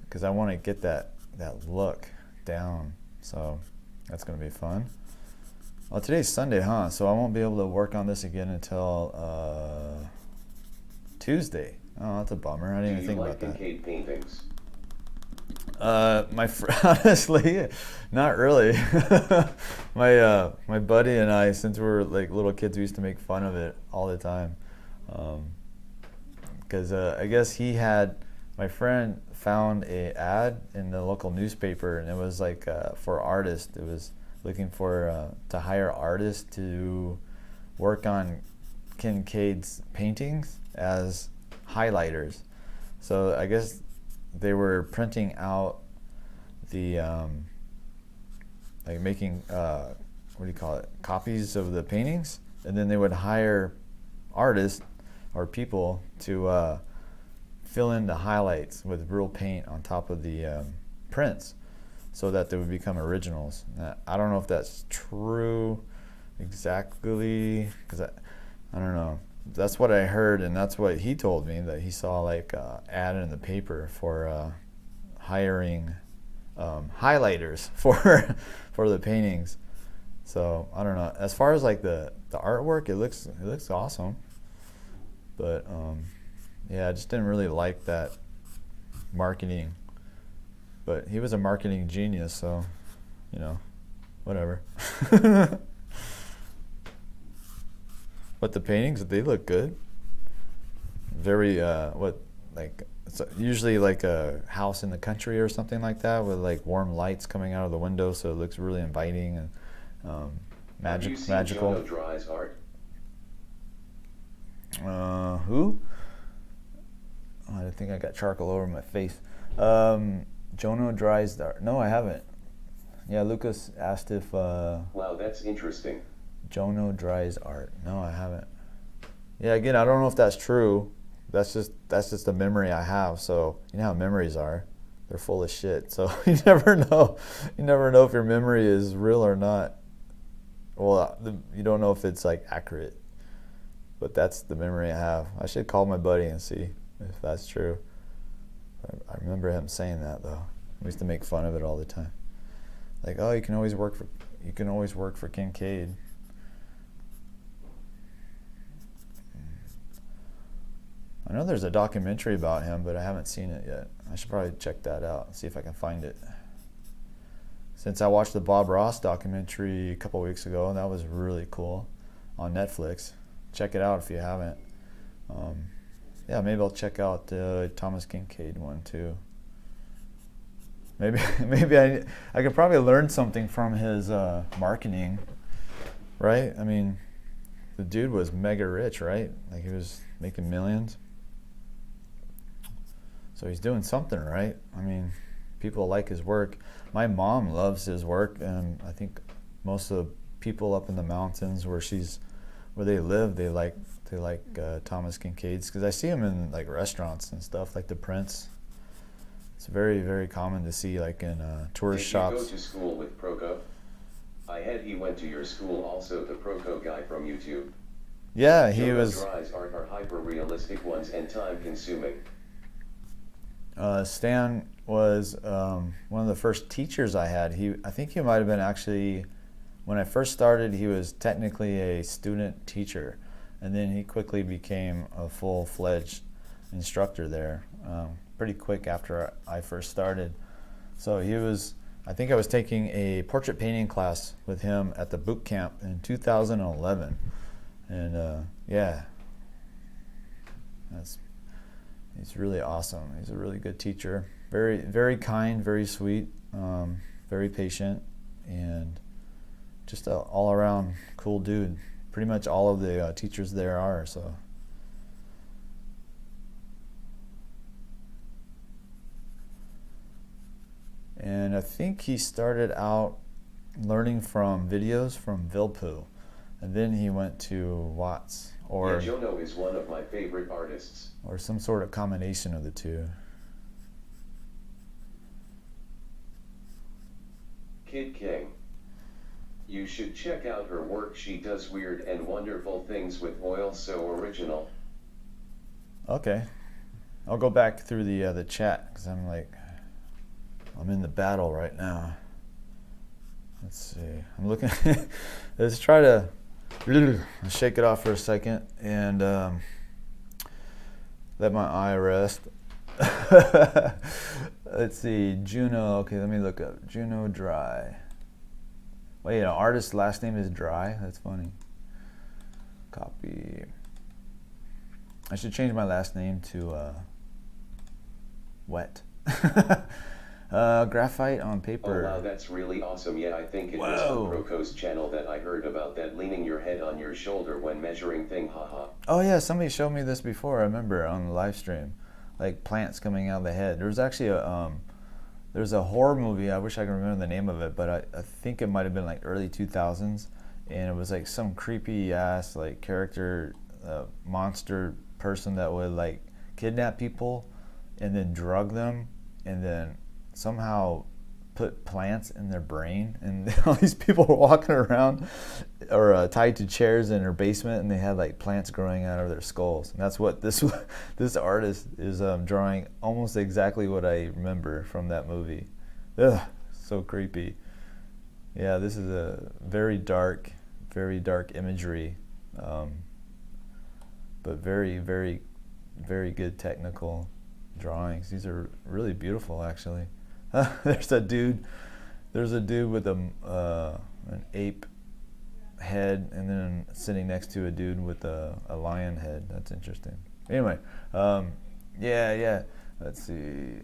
because I want to get that look down. So that's going to be fun. Well, today's Sunday, huh? So I won't be able to work on this again until Tuesday. Oh, that's a bummer. I didn't even think about that. Do you like paintings? Honestly, not really. My buddy and I, since we were like little kids, we used to make fun of it all the time. Because I guess my friend found a ad in the local newspaper, and it was like for artists. It was looking for to hire artists to work on Kincaid's paintings as highlighters. So I guess they were printing out the like making what do you call it, copies of the paintings, and then they would hire artists or people to fill in the highlights with real paint on top of the prints, so that they would become originals. I don't know if that's true exactly, because I don't know. That's what I heard, and that's what he told me, that he saw like ad in the paper for hiring highlighters for the paintings. So I don't know. As far as like the artwork, it looks awesome. But yeah, I just didn't really like that marketing. But he was a marketing genius, so, you know, whatever. But the paintings, they look good. Very, it's usually like a house in the country or something like that with like warm lights coming out of the window, so it looks really inviting and Have you seen magical. 𝔸𝕣𝕒𝕥𝕢𝕐 art? Who? Oh, I think I got charcoal over my face. 𝔸𝕤𝕒𝕥𝕢𝕢. No, I haven't. Yeah, Lucas asked if Wow, that's interesting. 𝔸𝕤𝕒𝕥𝕢𝕢 art. No, I haven't. Yeah, again, I don't know if that's true. That's just the memory I have. So you know how memories are; they're full of shit. So you never know. You never know if your memory is real or not. Well, you don't know if it's like accurate. But that's the memory I have. I should call my buddy and see if that's true. I remember him saying that though. We used to make fun of it all the time. Like, oh, you can always work for Kincaid. I know there's a documentary about him, but I haven't seen it yet. I should probably check that out and see if I can find it. Since I watched the Bob Ross documentary a couple weeks ago, and that was really cool on Netflix. Check it out if you haven't. Yeah, maybe I'll check out the Thomas Kincaid one too. Maybe I could probably learn something from his marketing, right? I mean, the dude was mega rich, right? Like he was making millions. So he's doing something right. I mean, people like his work. My mom loves his work, and I think most of the people up in the mountains where they live, they like Thomas Kincaid's, because I see him in like restaurants and stuff, like the Prince. It's very, very common to see like in tourist shops. Did you go to school with Proko? I heard he went to your school also, the Proko guy from YouTube. Yeah, he was. 𝔸𝕤𝕒𝕒𝕢𝕢 art are hyper-realistic ones and time-consuming. Stan was one of the first teachers I had. I think he might have been actually, when I first started, he was technically a student teacher, and then he quickly became a full-fledged instructor there, pretty quick after I first started. So I think I was taking a portrait painting class with him at the boot camp in 2011, and yeah, he's really awesome. He's a really good teacher. Very, very kind, very sweet, very patient, and just an all-around cool dude. Pretty much all of the teachers there are, so. And I think he started out learning from videos from 𝔻𝕒𝕒𝕒, and then he went to Watts. Yeah, Jono is one of my favorite artists. Or some sort of combination of the two. Kid King. You should check out her work. She does weird and wonderful things with oil, so original. Okay. I'll go back through the chat, because I'm in the battle right now. Let's see. I'm looking. Let's try to shake it off for a second and let my eye rest. Let's see. Juno. Okay, let me look up Juno Dry. Wait, an artist's last name is Dry? That's funny. Copy. I should change my last name to Wet. Graphite on paper. Oh wow, that's really awesome. Yeah, I think it was on Proko's channel that I heard about that, leaning your head on your shoulder when measuring thing, haha. Oh yeah, somebody showed me this before, I remember, on the live stream. Like plants coming out of the head. There was actually there's a horror movie, I wish I could remember the name of it, but I think it might have been like early 2000s, and it was like some creepy ass like character, monster person that would like kidnap people and then drug them and then somehow put plants in their brain, and all these people were walking around or tied to chairs in their basement, and they had like plants growing out of their skulls. And that's what this artist is drawing, almost exactly what I remember from that movie. Ugh, so creepy. Yeah, this is a very dark imagery. but very, very, very good technical drawings. These are really beautiful, actually. There's a dude with an ape head, and then sitting next to a dude with a lion head. That's interesting. Anyway, yeah. Let's see.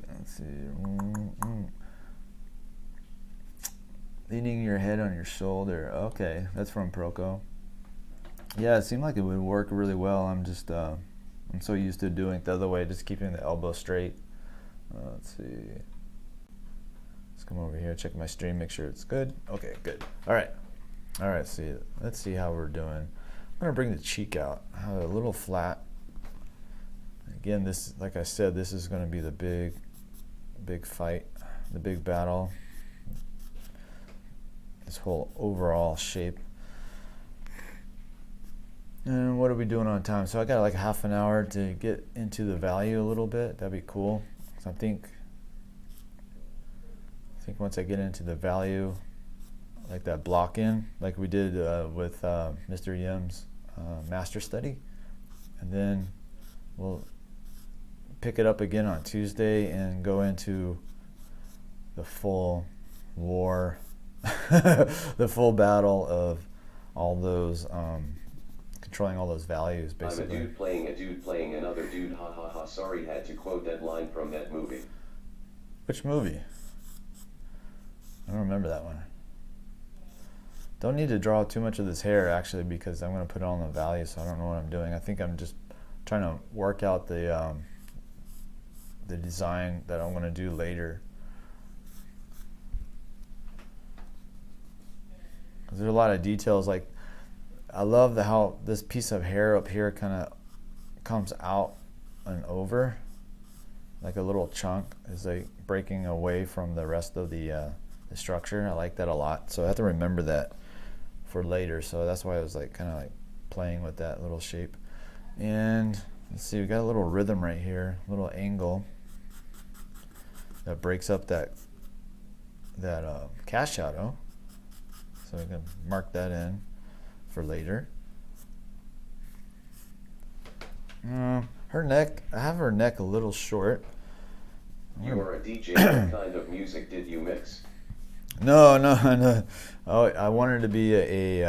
Leaning your head on your shoulder. Okay, that's from Proco. Yeah, it seemed like it would work really well. I'm just, I'm so used to doing it the other way, just keeping the elbow straight. Let's see. Let's come over here, check my stream, make sure it's good. Okay, good. All right. Let's see how we're doing. I'm gonna bring the cheek out, have it a little flat. Again, this, like I said, this is gonna be the big fight, the big battle. This whole overall shape. And what are we doing on time? So I got like half an hour to get into the value a little bit. That'd be cool. So I think once I get into the value, like that block in, like we did with Mr. Yim's master study, and then we'll pick it up again on Tuesday and go into the full war, the full battle of all those, controlling all those values, basically. I'm a dude playing another dude, ha ha ha, sorry, had to quote that line from that movie. Which movie? I don't remember that one. Don't need to draw too much of this hair, actually, because I'm going to put it on the value, so I don't know what I'm doing. I think I'm just trying to work out the design that I'm going to do later. There's a lot of details. Like, I love how this piece of hair up here kind of comes out and over, like a little chunk is like breaking away from the rest of the structure. I like that a lot, so I have to remember that for later. So that's why I was like kind of like playing with that little shape. And let's see, we got a little rhythm right here, a little angle that breaks up that cast shadow. So we can mark that in for later. Her neck, I have her neck a little short. You are a DJ. What kind of music did you mix? No. Oh, I wanted to be a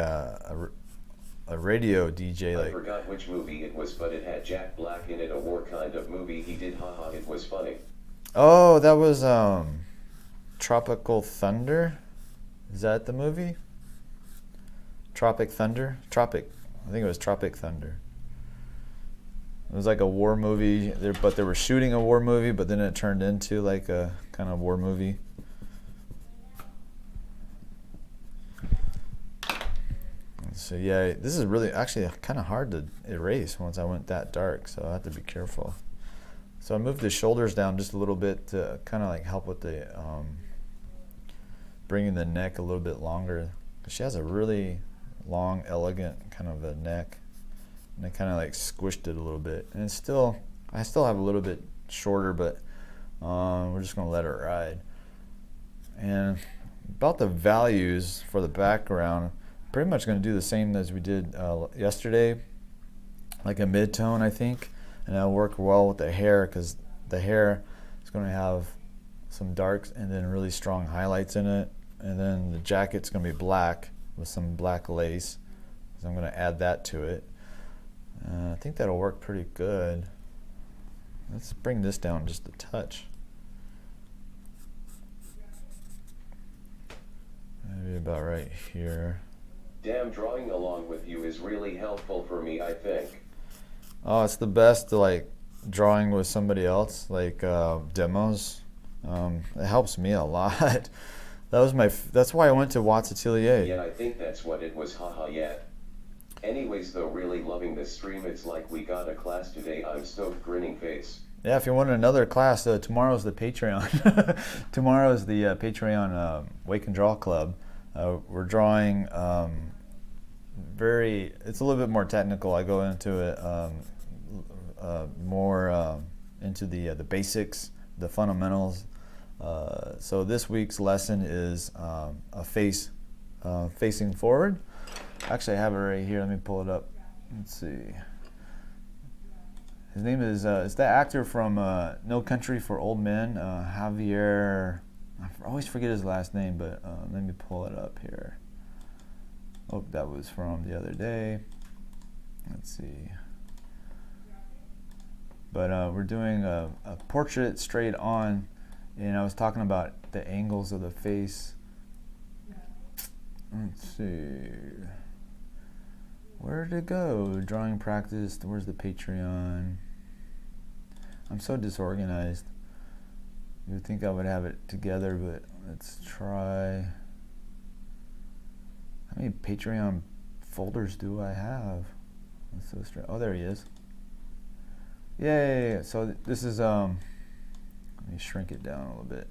radio DJ. I forgot which movie it was, but it had Jack Black in it. A war kind of movie he did. Haha, it was funny. Oh, that was Tropical Thunder. Is that the movie? Tropic Thunder? Tropic. I think it was Tropic Thunder. It was like a war movie, but they were shooting a war movie, but then it turned into like a kind of war movie. So yeah, this is really actually kind of hard to erase once I went that dark, so I have to be careful. So I moved the shoulders down just a little bit to kind of like help with the bringing the neck a little bit longer. She has a really long, elegant kind of a neck, and I kind of like squished it a little bit. And it's still, I still have a little bit shorter, but we're just gonna let it ride. And about the values for the background, pretty much gonna do the same as we did yesterday, like a mid-tone, I think, and that'll work well with the hair, because the hair is gonna have some darks and then really strong highlights in it, and then the jacket's gonna be black with some black lace, so I'm gonna add that to it. I think that'll work pretty good. Let's bring this down just a touch. Maybe about right here. Damn, drawing along with you is really helpful for me, I think. Oh, it's the best to like drawing with somebody else, like demos. It helps me a lot. That's why I went to 𝔻𝕣𝕒𝕨. Yeah, I think that's what it was, haha, yeah. Anyways, though, really loving this stream. It's like we got a class today. I'm stoked, grinning face. Yeah, if you want another class, tomorrow's the Patreon. Tomorrow's the Patreon Wake and Draw Club. We're drawing it's a little bit more technical. I go into it more into the basics, the fundamentals. So this week's lesson is a face facing forward. Actually, I have it right here. Let me pull it up. Let's see. His name is, it's the actor from No Country for Old Men, Javier, I always forget his last name, but let me pull it up here. Oh, that was from the other day. Let's see. But we're doing a portrait straight on, and I was talking about the angles of the face. Let's see. Where did it go? Drawing practice. Where's the Patreon? I'm so disorganized. You would think I would have it together, but let's try. How many Patreon folders do I have? That's so strange. Oh, there he is. Yay! So this is let me shrink it down a little bit.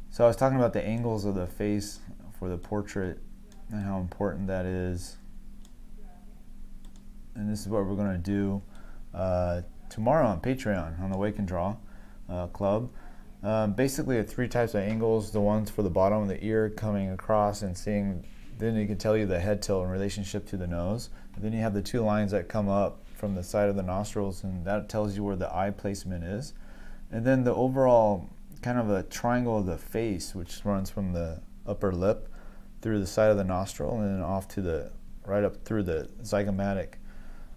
So I was talking about the angles of the face for the portrait and how important that is. And this is what we're going to do tomorrow on Patreon on the Wake and Draw Club. Basically, 3 types of angles. The ones for the bottom of the ear coming across and seeing. Then you can tell you the head tilt in relationship to the nose. And then you have the 2 lines that come up from the side of the nostrils, and that tells you where the eye placement is. And then the overall kind of a triangle of the face, which runs from the upper lip through the side of the nostril and then off to the right up through the zygomatic,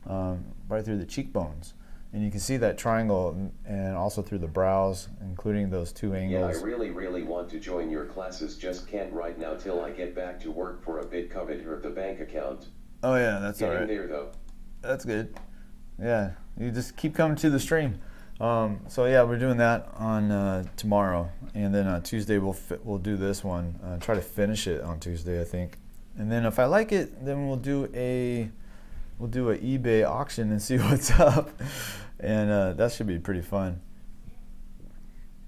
right through the cheekbones. And you can see that triangle and also through the brows, including those 2 angles. Yeah, I really want to join your classes, just can't right now till I get back to work for a bit. The bank account. Oh yeah, that's all right. Getting there though. That's good. Yeah, you just keep coming to the stream. So yeah, we're doing that on tomorrow, and then Tuesday we'll do this one. Try to finish it on Tuesday, I think. And then if I like it, then we'll do an eBay auction and see what's up, and that should be pretty fun.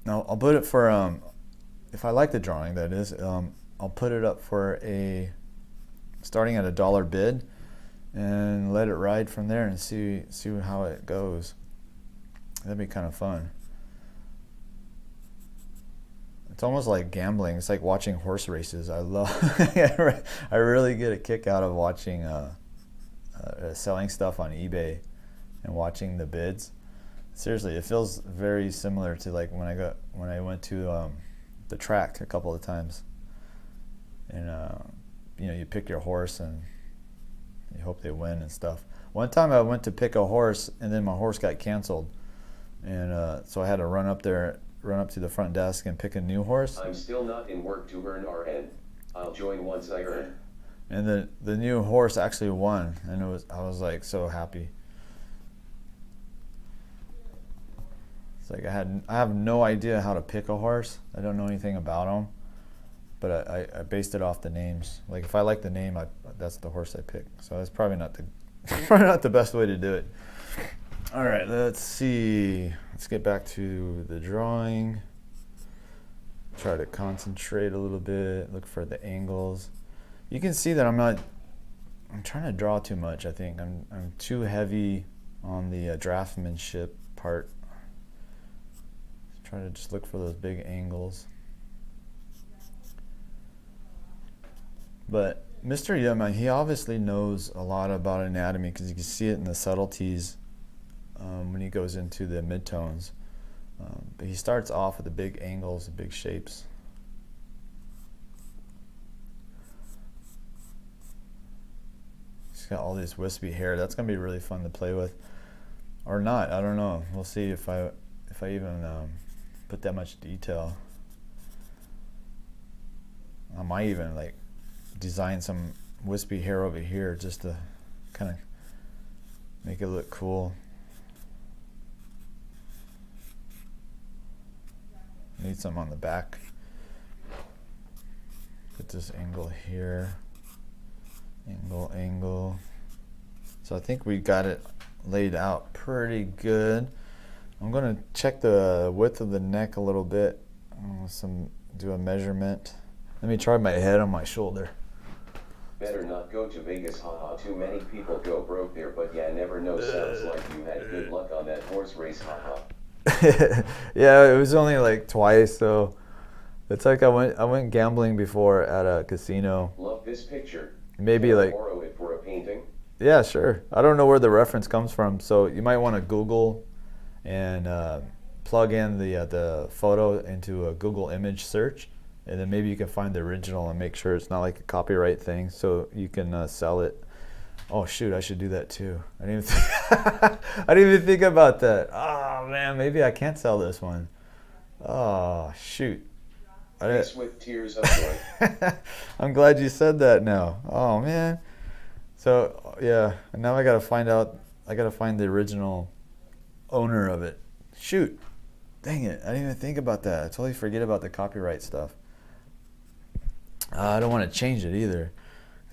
Now I'll put it for if I like the drawing, that is, I'll put it up for starting at $1 bid, and let it ride from there and see how it goes. That'd be kind of fun. It's almost like gambling. It's like watching horse races. I love. I really get a kick out of watching selling stuff on eBay and watching the bids. Seriously, it feels very similar to like when I went to the track a couple of times, and you pick your horse and you hope they win and stuff. One time I went to pick a horse, and then my horse got canceled, and so I had to run up to the front desk and pick a new horse. I'm still not in work to earn RN. I'll join once I earn. And the new horse actually won, and I was like so happy. It's like I have no idea how to pick a horse. I don't know anything about them, but I based it off the names. Like if I like the name, that's the horse I pick. So that's probably not the best way to do it. All right, let's see. Let's get back to the drawing. Try to concentrate a little bit. Look for the angles. You can see that I'm trying to draw too much. I think I'm too heavy on the draftsmanship part. Try to just look for those big angles. But Mr. Yim, he obviously knows a lot about anatomy, because you can see it in the subtleties when he goes into the midtones. But he starts off with the big angles and big shapes. He's got all this wispy hair. That's gonna be really fun to play with, or not. I don't know. We'll see if I even put that much detail. I might even like design some wispy hair over here just to kind of make it look cool. Need some on the back. Put this angle here. Angle. So I think we got it laid out pretty good. I'm gonna check the width of the neck a little bit. Do a measurement. Let me try my head on my shoulder. Better not go to Vegas, haha. Too many people go broke there, but yeah, never know. Sounds like you had good luck on that horse race, haha. Yeah, it was only like twice, so it's like I went gambling before at a casino. Love this picture. Maybe Can I like borrow it for a painting? Yeah, sure. I don't know where the reference comes from, so you might want to Google and plug in the photo into a Google image search, and then maybe you can find the original and make sure it's not like a copyright thing, so you can sell it. Oh shoot, I should do that too. I didn't even I didn't even think about that. Oh man, maybe I can't sell this one. Oh shoot. Face with tears of joy. I'm glad you said that now. Oh man. So yeah, now I gotta find out. I gotta find the original owner of it. Shoot, dang it! I didn't even think about that. I totally forget about the copyright stuff. I don't want to change it either.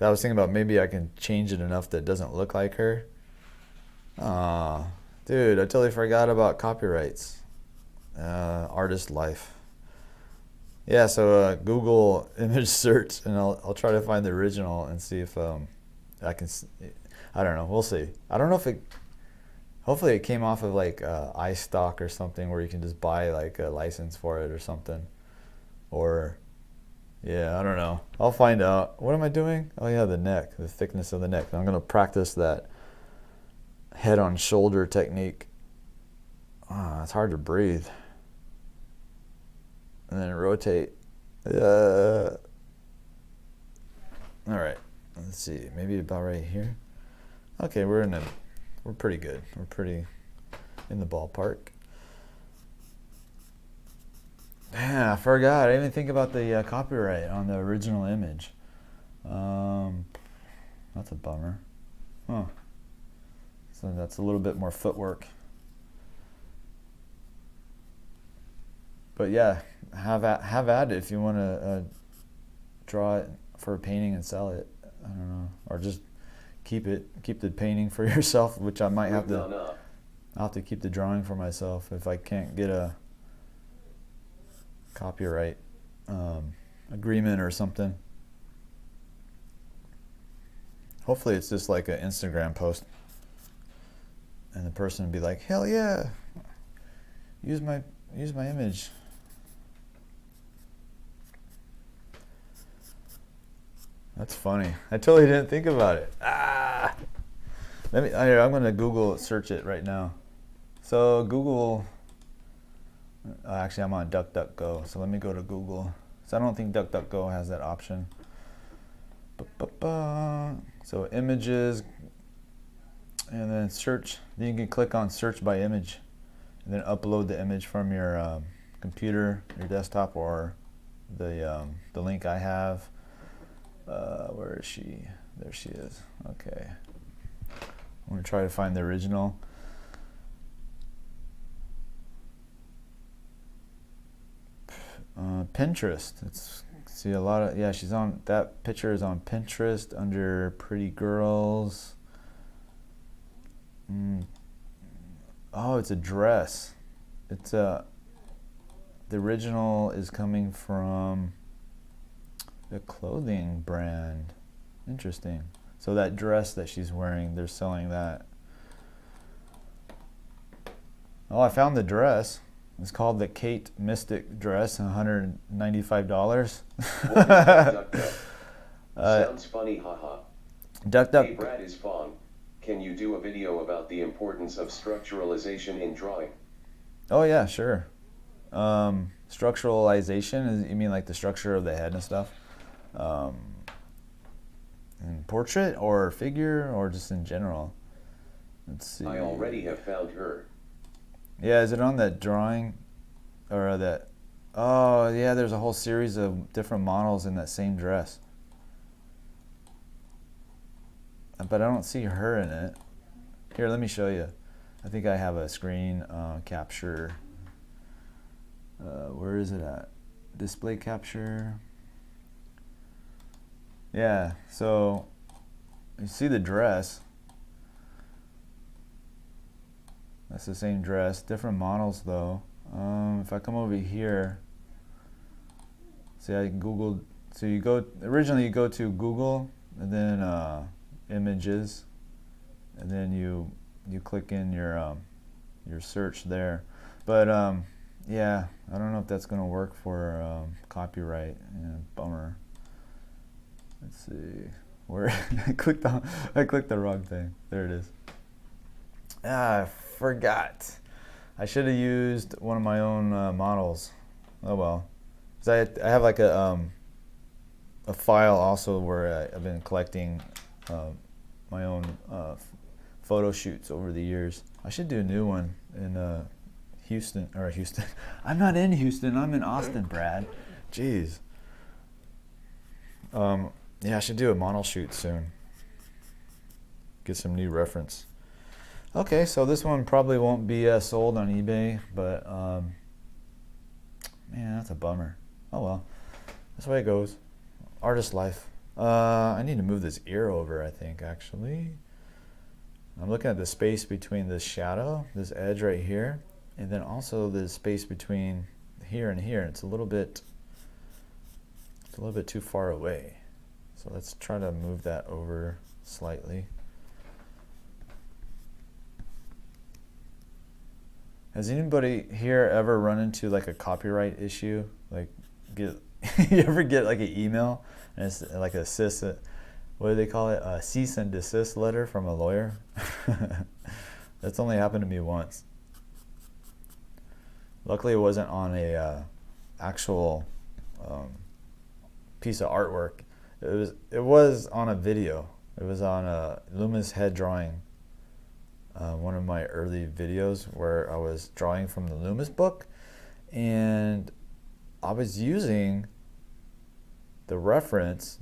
I was thinking about maybe I can change it enough that it doesn't look like her. Aw, dude, I totally forgot about copyrights. Artist life. Yeah, so Google image search, and I'll try to find the original and see if I can. I don't know. We'll see. I don't know if it. Hopefully, it came off of like iStock or something where you can just buy like a license for it or something. Or, yeah, I don't know. I'll find out. What am I doing? Oh yeah, the neck, the thickness of the neck. I'm gonna practice that head on shoulder technique. It's hard to breathe. And then rotate. All right. Let's see. Maybe about right here. Okay, we're pretty good. We're pretty in the ballpark. Man, I forgot. I didn't even think about the copyright on the original image. That's a bummer. Huh. So that's a little bit more footwork. But yeah, have at it if you want to draw it for a painting and sell it. I don't know, or just keep the painting for yourself, which I might have to. I'll have to keep the drawing for myself if I can't get a copyright agreement or something. Hopefully, it's just like an Instagram post, and the person would be like, "Hell yeah, use my image." That's funny. I totally didn't think about it. I'm gonna Google search it right now. So Google. Actually, I'm on DuckDuckGo. So let me go to Google. So I don't think DuckDuckGo has that option. So images, and then search. Then you can click on search by image, and then upload the image from your computer, your desktop, or the link I have. Where is she? There she is. Okay. I'm going to try to find the original. Pinterest. See a lot of, yeah, she's on, that picture is on Pinterest under pretty girls. Oh, it's a dress. The original is coming from a clothing brand. Interesting. So that dress that she's wearing, they're selling that. Oh, I found the dress. It's called the Kate Mystic dress, $195. Sounds funny, haha. Hey, Brad is Fong. Can you do a video about the importance of structuralization in drawing? Oh yeah, sure. Structuralization, you mean like the structure of the head and stuff? In portrait or figure or just in general? Let's see. I already have found her. Yeah, is it on that drawing or that? Oh yeah, there's a whole series of different models in that same dress. But I don't see her in it. Here, let me show you. I think I have a screen capture. Where is it at? Display capture. Yeah, so you see the dress. That's the same dress, different models though. If I come over here, see I Googled, so you go, originally you go to Google and then images, and then you click in your search there. But yeah, I don't know if that's gonna work for copyright. Yeah, bummer. Let's see. Where I clicked the wrong thing. There it is. I forgot. I should have used one of my own models. Oh well. 'Cause I have like a file also where I've been collecting my own photo shoots over the years. I should do a new one in Houston. I'm not in Houston. I'm in Austin, Brad. Jeez. Yeah, I should do a model shoot soon. Get some new reference. Okay, so this one probably won't be sold on eBay, but man, that's a bummer. Oh well, that's the way it goes. Artist life. I need to move this ear over, I think, actually. I'm looking at the space between this shadow, this edge right here, and then also the space between here and here. It's a little bit too far away. So let's try to move that over slightly. Has anybody here ever run into like a copyright issue? Like, you ever get like an email and it's like a what do they call it? A cease and desist letter from a lawyer? That's only happened to me once. Luckily, it wasn't on a actual piece of artwork. It was on a video. It was on Luma's head drawing. One of my early videos where I was drawing from the Loomis book, and I was using the reference.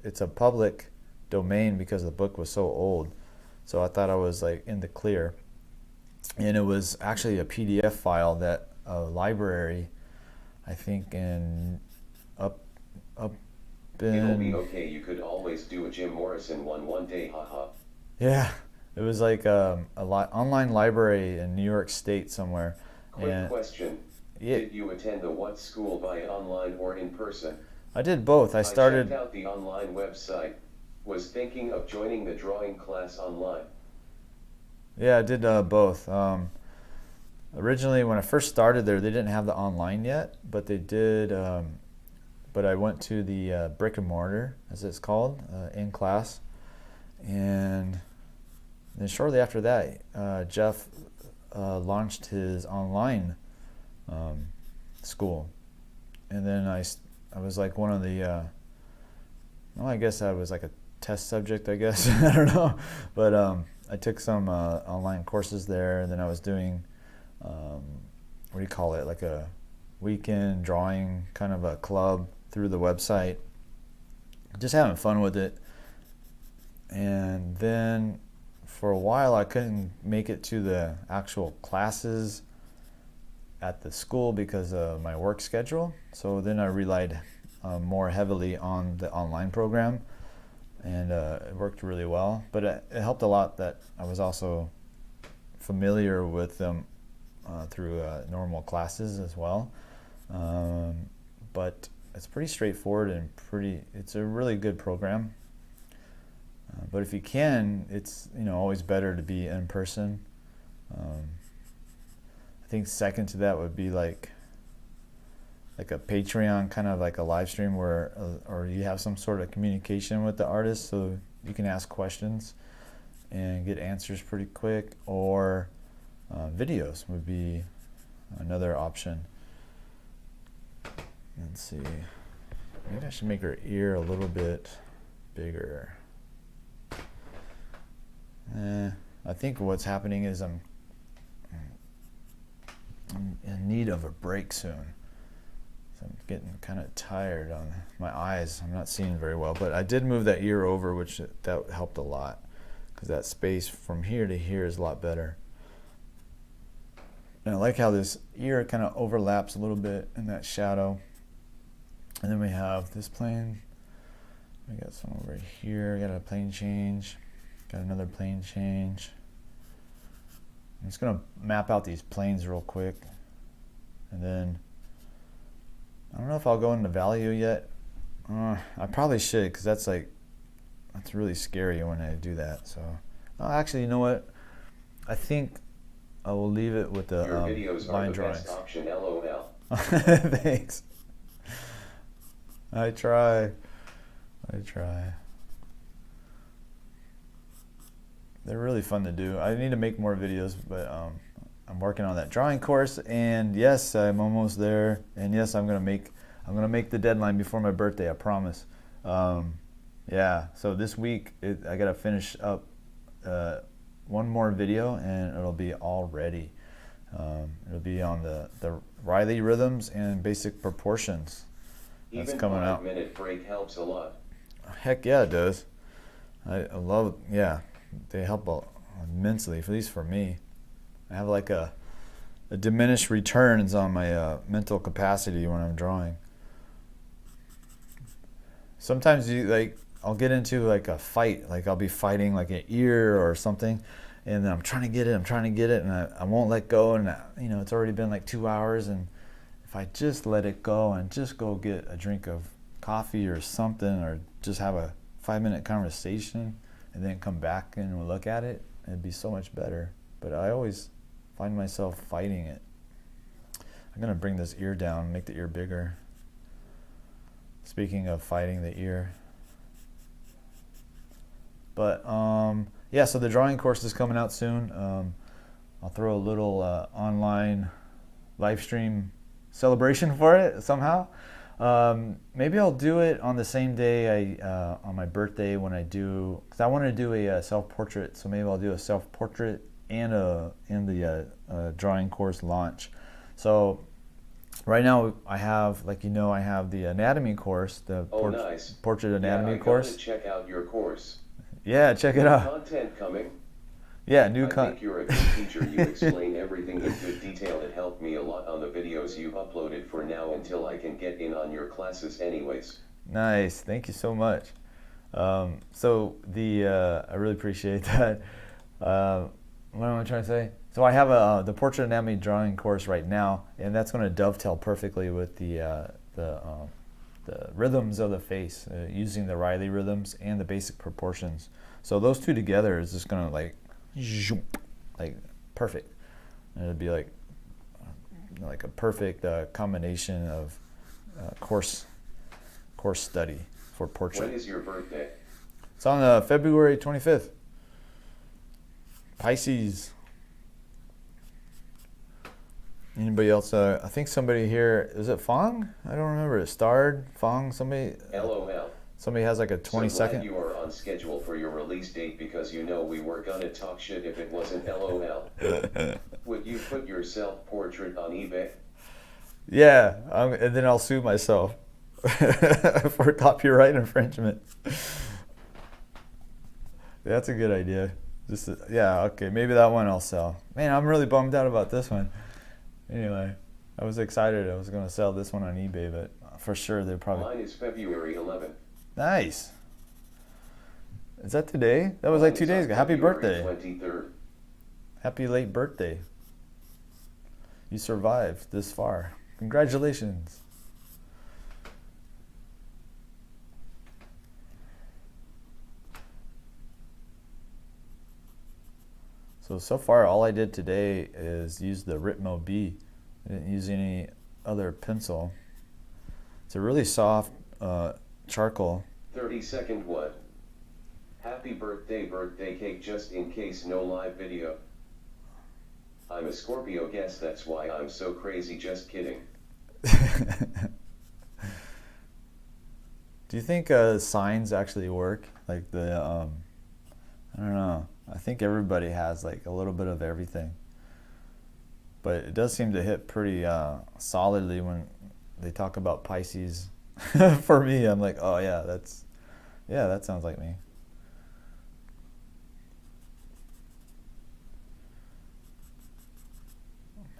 It's a public domain because the book was so old, so I thought I was like in the clear, and it was actually a PDF file that a library, I think in up It'll be okay. You could always do a Jim Morrison one day, haha. Yeah, it was like a online library in New York State somewhere. Quick question. Yeah. Did you attend the what school via online or in person? I did both. I started. I checked out the online website. Was thinking of joining the drawing class online. Yeah, I did both. Originally, when I first started there, they didn't have the online yet, but they did. But I went to the brick and mortar, as it's called, in class, and then shortly after that, Jeff launched his online school, and then I was like one of the. Well, I guess I was like a test subject, I guess. I don't know, but I took some online courses there, and then I was doing what do you call it, like a weekend drawing kind of a club through the website, just having fun with it. And then for a while I couldn't make it to the actual classes at the school because of my work schedule, so then I relied more heavily on the online program, and it worked really well. But it helped a lot that I was also familiar with them through normal classes as well. But it's pretty straightforward and it's a really good program. But if you can, it's always better to be in person. I think second to that would be like a Patreon, kind of like a live stream where or you have some sort of communication with the artist, so you can ask questions and get answers pretty quick, or videos would be another option. Let's see, maybe I should make her ear a little bit bigger. I think what's happening is I'm in need of a break soon. So I'm getting kind of tired on my eyes. I'm not seeing very well, but I did move that ear over, which that helped a lot, because that space from here to here is a lot better. And I like how this ear kind of overlaps a little bit in that shadow. And then we have this plane. We got some over here. Got a plane change. Got another plane change. I'm just gonna map out these planes real quick, and then I don't know if I'll go into value yet. I probably should, because that's really scary when I do that. So actually, you know what? I think I will leave it with the Your videos line are the drawings. best option, LOL. Thanks. I try. I try. They're really fun to do. I need to make more videos, but I'm working on that drawing course, and yes, I'm almost there. And yes, I'm gonna make the deadline before my birthday. I promise. Yeah. So this week I gotta finish up one more video, and it'll be all ready. It'll be on the Reilly rhythms and basic proportions. That's Even coming out. 5-minute break helps a lot. Heck yeah, it does. I love, yeah, they help immensely, at least for me. I have like a diminished returns on my mental capacity when I'm drawing. Sometimes I'll get into like a fight, like I'll be fighting like an ear or something, and then I'm trying to get it, and I won't let go, and it's already been like 2 hours, and if I just let it go and just go get a drink of coffee or something, or just have a 5-minute conversation and then come back and look at it, it'd be so much better. But I always find myself fighting it. I'm gonna bring this ear down, make the ear bigger. Speaking of fighting the ear. But yeah, so the drawing course is coming out soon. I'll throw a little online live stream celebration for it somehow. Maybe I'll do it on the same day on my birthday when I do, because I want to do a self-portrait. So maybe I'll do a self-portrait and the drawing course launch. So right now I have, I have the anatomy course, the Nice. portrait anatomy I course. gotta check out your course. Yeah, check it out. Content coming. Yeah, I think you're a good teacher. You explain everything in good detail. It helped me a lot on the videos you've uploaded for now until I can get in on your classes anyways. Nice, thank you so much. So I really appreciate that. What am I trying to say? So I have the portrait anatomy drawing course right now, and that's going to dovetail perfectly with the rhythms of the face, using the Reilly rhythms and the basic proportions. So those two together is just going to like perfect. And it'd be like a perfect combination of course study for portrait. When is your birthday? It's on February 25th. Pisces. Anybody else? I think somebody here, is it Fong? I don't remember. It starred Fong. Somebody. LOL. Somebody has like a 20 So second. glad you are on schedule for your release date, because we were gonna talk shit if it wasn't LOL. Would you put your self-portrait on eBay? Yeah, and then I'll sue myself for copyright infringement. That's a good idea. Yeah, okay, maybe that one I'll sell. Man, I'm really bummed out about this one. Anyway, I was excited I was going to sell this one on eBay, but for sure they're probably... Mine is February 11th. Nice. Is that today? That was like 2 days ago. Happy birthday. 23rd. Happy late birthday. You survived this far. Congratulations. So far all I did today is use the Ritmo B. I didn't use any other pencil. It's a really soft charcoal. 30-second what? Happy birthday cake, just in case no live video. I'm a Scorpio, guess that's why I'm so crazy, just kidding. Do you think signs actually work? Like I don't know. I think everybody has like a little bit of everything. But it does seem to hit pretty solidly when they talk about Pisces. For me, I'm like, oh yeah, that sounds like me.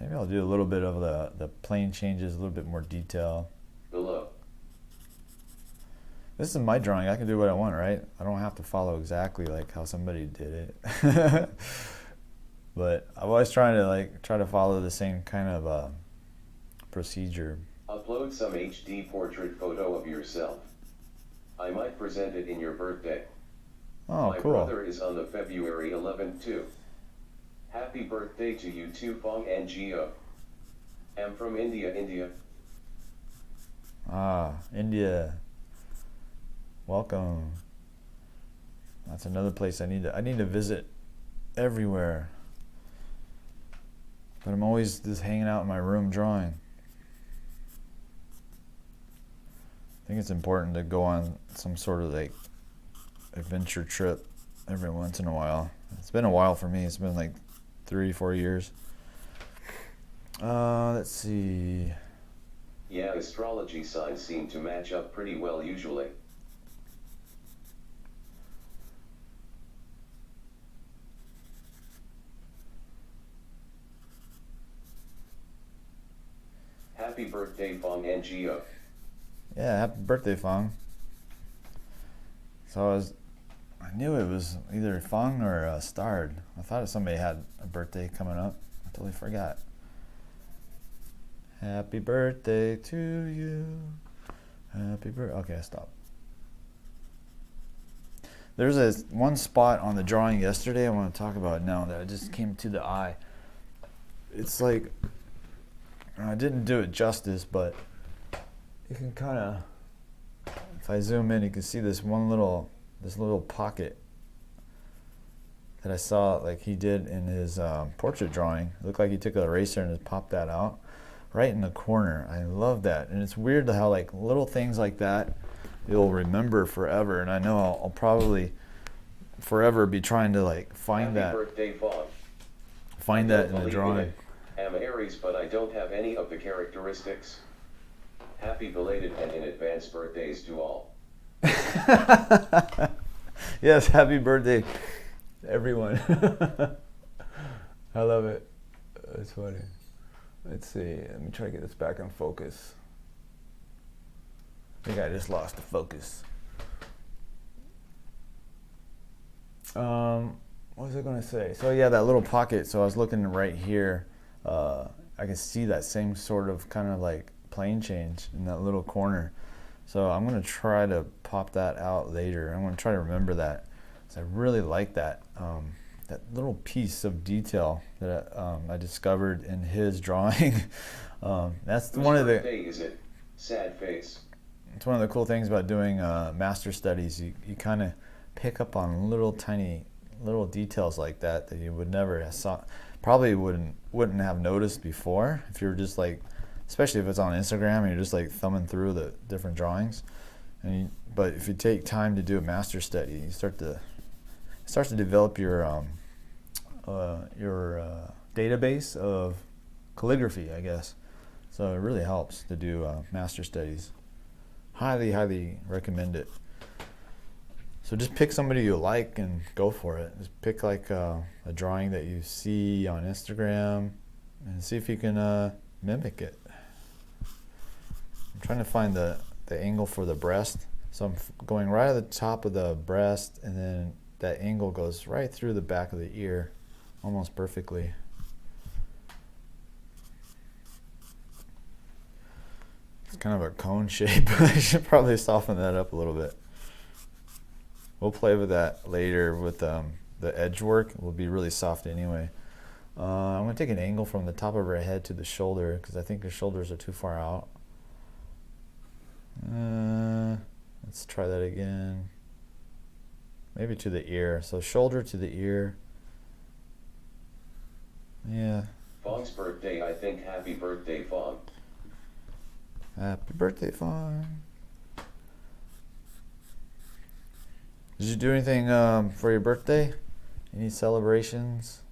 Maybe I'll do a little bit of the plane changes, a little bit more detail. Below. This is my drawing. I can do what I want, right? I don't have to follow exactly like how somebody did it. But I'm always trying to follow the same kind of procedure. Upload some HD portrait photo of yourself. I might present it in your birthday. Oh, My cool. brother is on the February 11th too. Happy birthday to you too, Fong and Gio. I'm from India. Ah, India. Welcome. That's another place I need to visit everywhere. But I'm always just hanging out in my room drawing. I think it's important to go on some sort of like adventure trip every once in a while. It's been a while for me. It's been like 3-4 years. Let's see. Yeah, astrology signs seem to match up pretty well usually. Happy birthday, 𝔻𝕠𝕒𝕥𝕥𝕠𝕦𝕘𝕙. Yeah, happy birthday, Fong. So I knew it was either Fong or Starred. I thought somebody had a birthday coming up. I totally forgot. Happy birthday to you. Happy birthday. Okay, stop. There's one spot on the drawing yesterday I want to talk about now that just came to the eye. It's like, I didn't do it justice, but you can kind of, if I zoom in, you can see this little pocket that I saw like he did in his portrait drawing. It looked like he took an eraser and just popped that out right in the corner. I love that. And it's weird how like little things like that you'll remember forever. And I know I'll probably forever be trying to like find Happy birthday, Fong. Find that in the drawing. I'm Aries, but I don't have any of the characteristics. Happy belated and in advance birthdays to all. Yes, happy birthday, everyone. I love it. It's funny. Let's see. Let me try to get this back in focus. I think I just lost the focus. What was I going to say? So yeah, that little pocket. So I was looking right here. I can see that same sort of kind of like plane change in that little corner. So I'm going to try to pop that out later. I'm going to try to remember that. So I really like that. That little piece of detail that I discovered in his drawing. That's one of the. Whose birthday is it? Sad face. It's one of the cool things about doing master studies. You kind of pick up on little tiny details like that you would never have saw, probably wouldn't have noticed before if you were just like, especially if it's on Instagram and you're just like thumbing through the different drawings. But if you take time to do a master study, you start to develop your database of calligraphy, I guess. So it really helps to do master studies. Highly, highly recommend it. So just pick somebody you like and go for it. Just pick like a drawing that you see on Instagram and see if you can mimic it. I'm trying to find the angle for the breast. So I'm going right at the top of the breast, and then that angle goes right through the back of the ear, almost perfectly. It's kind of a cone shape. I should probably soften that up a little bit. We'll play with that later with the edge work. It will be really soft anyway. I'm going to take an angle from the top of her head to the shoulder because I think her shoulders are too far out. Let's try that again. Maybe to the ear. So shoulder to the ear. Yeah. Fong's birthday, I think. Happy birthday, Fong. Happy birthday, Fong. Did you do anything for your birthday? Any celebrations?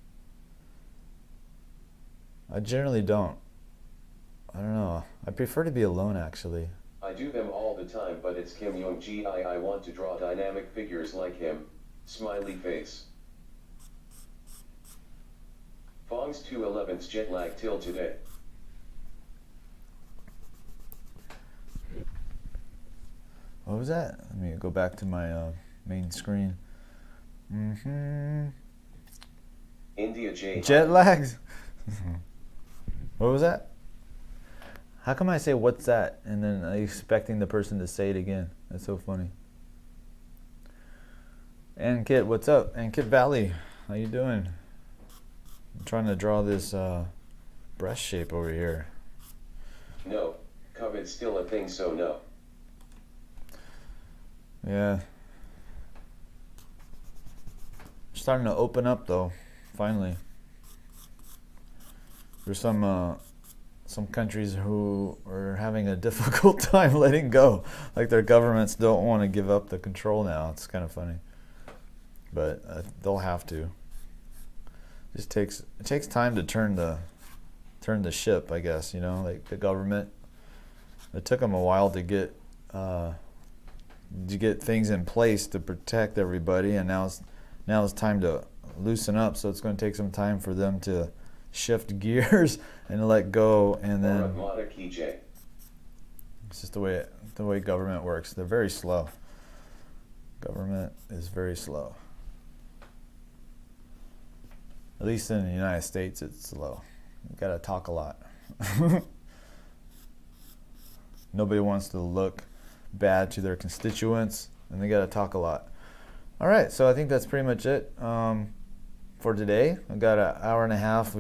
I generally don't. I don't know. I prefer to be alone, actually. I do them all the time, but it's Kim Young-ji. I want to draw dynamic figures like him. Smiley face. Fong's 2/11's jet lag till today. What was that? Let me go back to my main screen. India J. Jet lags? What was that? How come I say what's that and then I'm expecting the person to say it again? That's so funny. And Kit, what's up? And Kit Valley, how you doing? I'm trying to draw this breast shape over here. No, COVID's still a thing, so no. Yeah. Starting to open up though, finally. There's some countries who are having a difficult time letting go. Like their governments don't want to give up the control now. It's kind of funny. But they'll have to. It takes time to turn the ship, I guess, you know, like the government. It took them a while to get things in place to protect everybody, and now it's time to loosen up. So it's going to take some time for them to shift gears and let go, and then it's just the way government works. They're very slow. Government is very slow. At least in the United States, it's slow. You gotta talk a lot. Nobody wants to look bad to their constituents, and they gotta talk a lot. All right, so I think that's pretty much it for today. I got an hour and a half.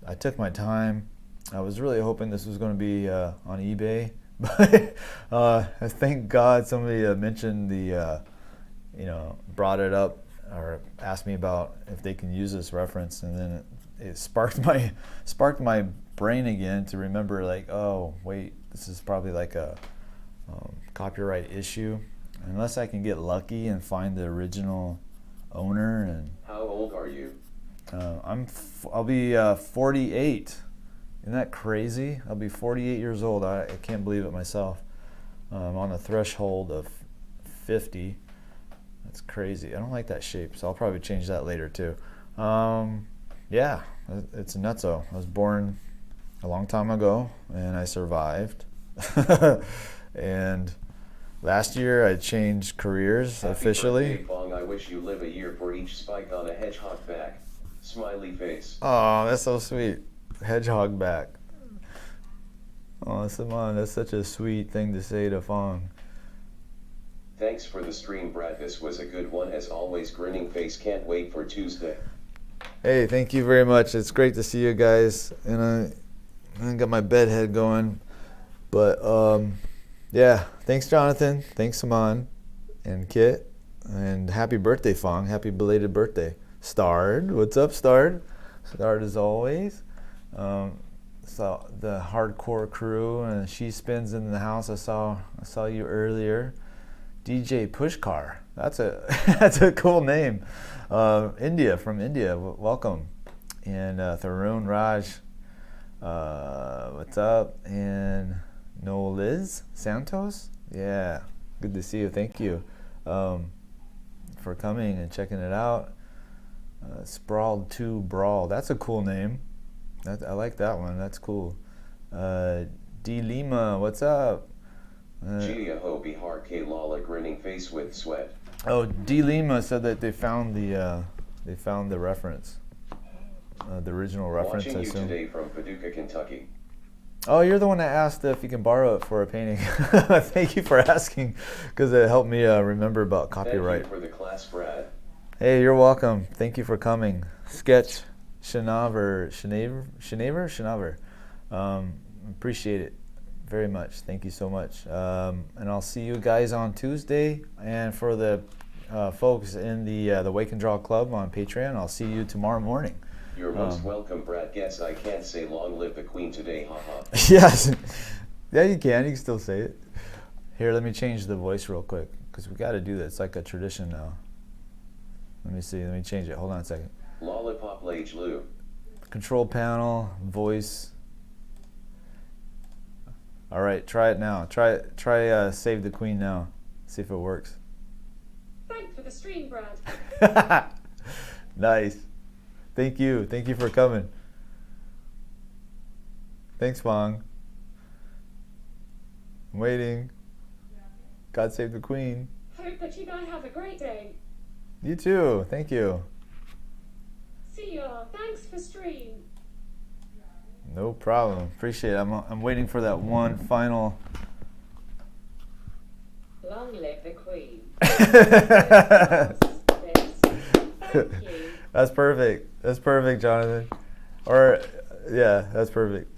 I took my time. I was really hoping this was going to be on eBay, but thank God somebody mentioned brought it up or asked me about if they can use this reference, and then it sparked my brain again to remember, like, oh wait, this is probably like a copyright issue, unless I can get lucky and find the original owner. And how old are you? I'll be 48. Isn't that crazy? I'll be 48 years old. I can't believe it myself. I'm on the threshold of 50. That's crazy. I don't like that shape, so I'll probably change that later too. Yeah, it's nutso. I was born a long time ago, and I survived. And last year I changed careers officially. Happy birthday, Fong. I wish you live a year for each spike on a hedgehog back. Smiley face. Oh, that's so sweet. Hedgehog back. Oh, Simon, that's such a sweet thing to say to Fong. Thanks for the stream, Brad. This was a good one as always. Grinning face. Can't wait for Tuesday. Hey, thank you very much. It's great to see you guys. And I got my bedhead going. But yeah, thanks Jonathan. Thanks Simon and Kit. And happy birthday, Fong. Happy belated birthday. Starred. What's up, Starred? Starred as always. So the hardcore crew, and She Spins in the house. I saw you earlier. DJ Pushkar. That's a cool name. From India. Welcome. And Tharun Raj. What's up? And Liz Santos. Yeah. Good to see you. Thank you for coming and checking it out. Sprawled 2 Brawl. That's a cool name. I like that one. That's cool. D Lima, what's up? 𝔸𝕟𝕒𝕥𝕥𝕥𝕥 Bihar K Lala grinning face with sweat. Oh, D Lima said that they found the reference, the original reference. Watching you today from Paducah, Kentucky. Oh, you're the one that asked if you can borrow it for a painting. Thank you for asking, because it helped me remember about copyright. Thank you for the class, Brad. Hey, you're welcome. Thank you for coming. Sketch 𝔸𝕟𝕒𝕥𝕥𝕥. Appreciate it very much. Thank you so much. And I'll see you guys on Tuesday. And for the folks in the Wake and Draw Club on Patreon, I'll see you tomorrow morning. You're most welcome, Brad. Guess I can't say long live the queen today, haha. Yes. Yeah, you can still say it. Here, let me change the voice real quick, because we got to do this. It's like a tradition now. Let me see. Let me change it. Hold on a second. Lollipop 𝔸𝕒𝕥𝕥. Control panel, voice. All right, try it now. Try Save the Queen now. See if it works. Thanks for the stream, Brad. Nice. Thank you. Thank you for coming. Thanks, Fong. I'm waiting. God save the Queen. Hope that you guys have a great day. You too. Thank you. See ya. Thanks for stream. No problem. Appreciate it. I'm waiting for that one final. Long live the Queen. Thank you. That's perfect. That's perfect, Jonathan. Or, yeah, that's perfect.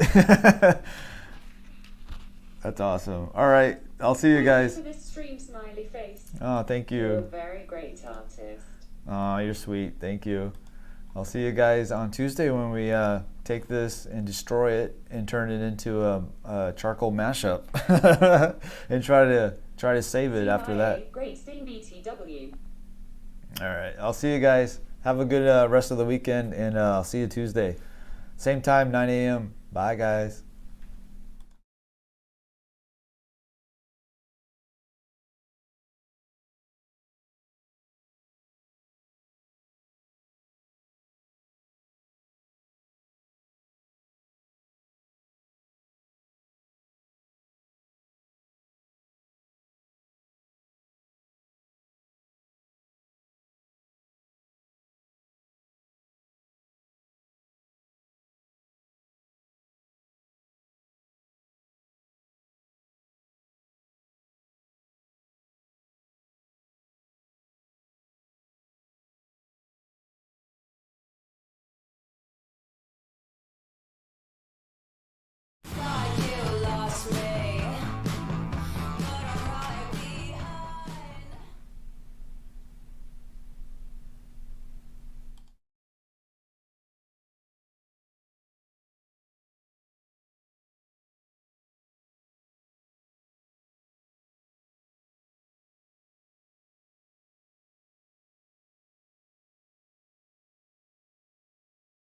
That's awesome. All right. I'll see you guys. Thank you for this stream, smiley face. Oh, thank You're a you. very great artist. Oh, you're sweet. Thank you. I'll see you guys on Tuesday when we take this and destroy it and turn it into a charcoal mashup and try to save it after that. Great Steam BTW. All right. I'll see you guys. Have a good rest of the weekend, and I'll see you Tuesday. Same time, 9 a.m. Bye, guys.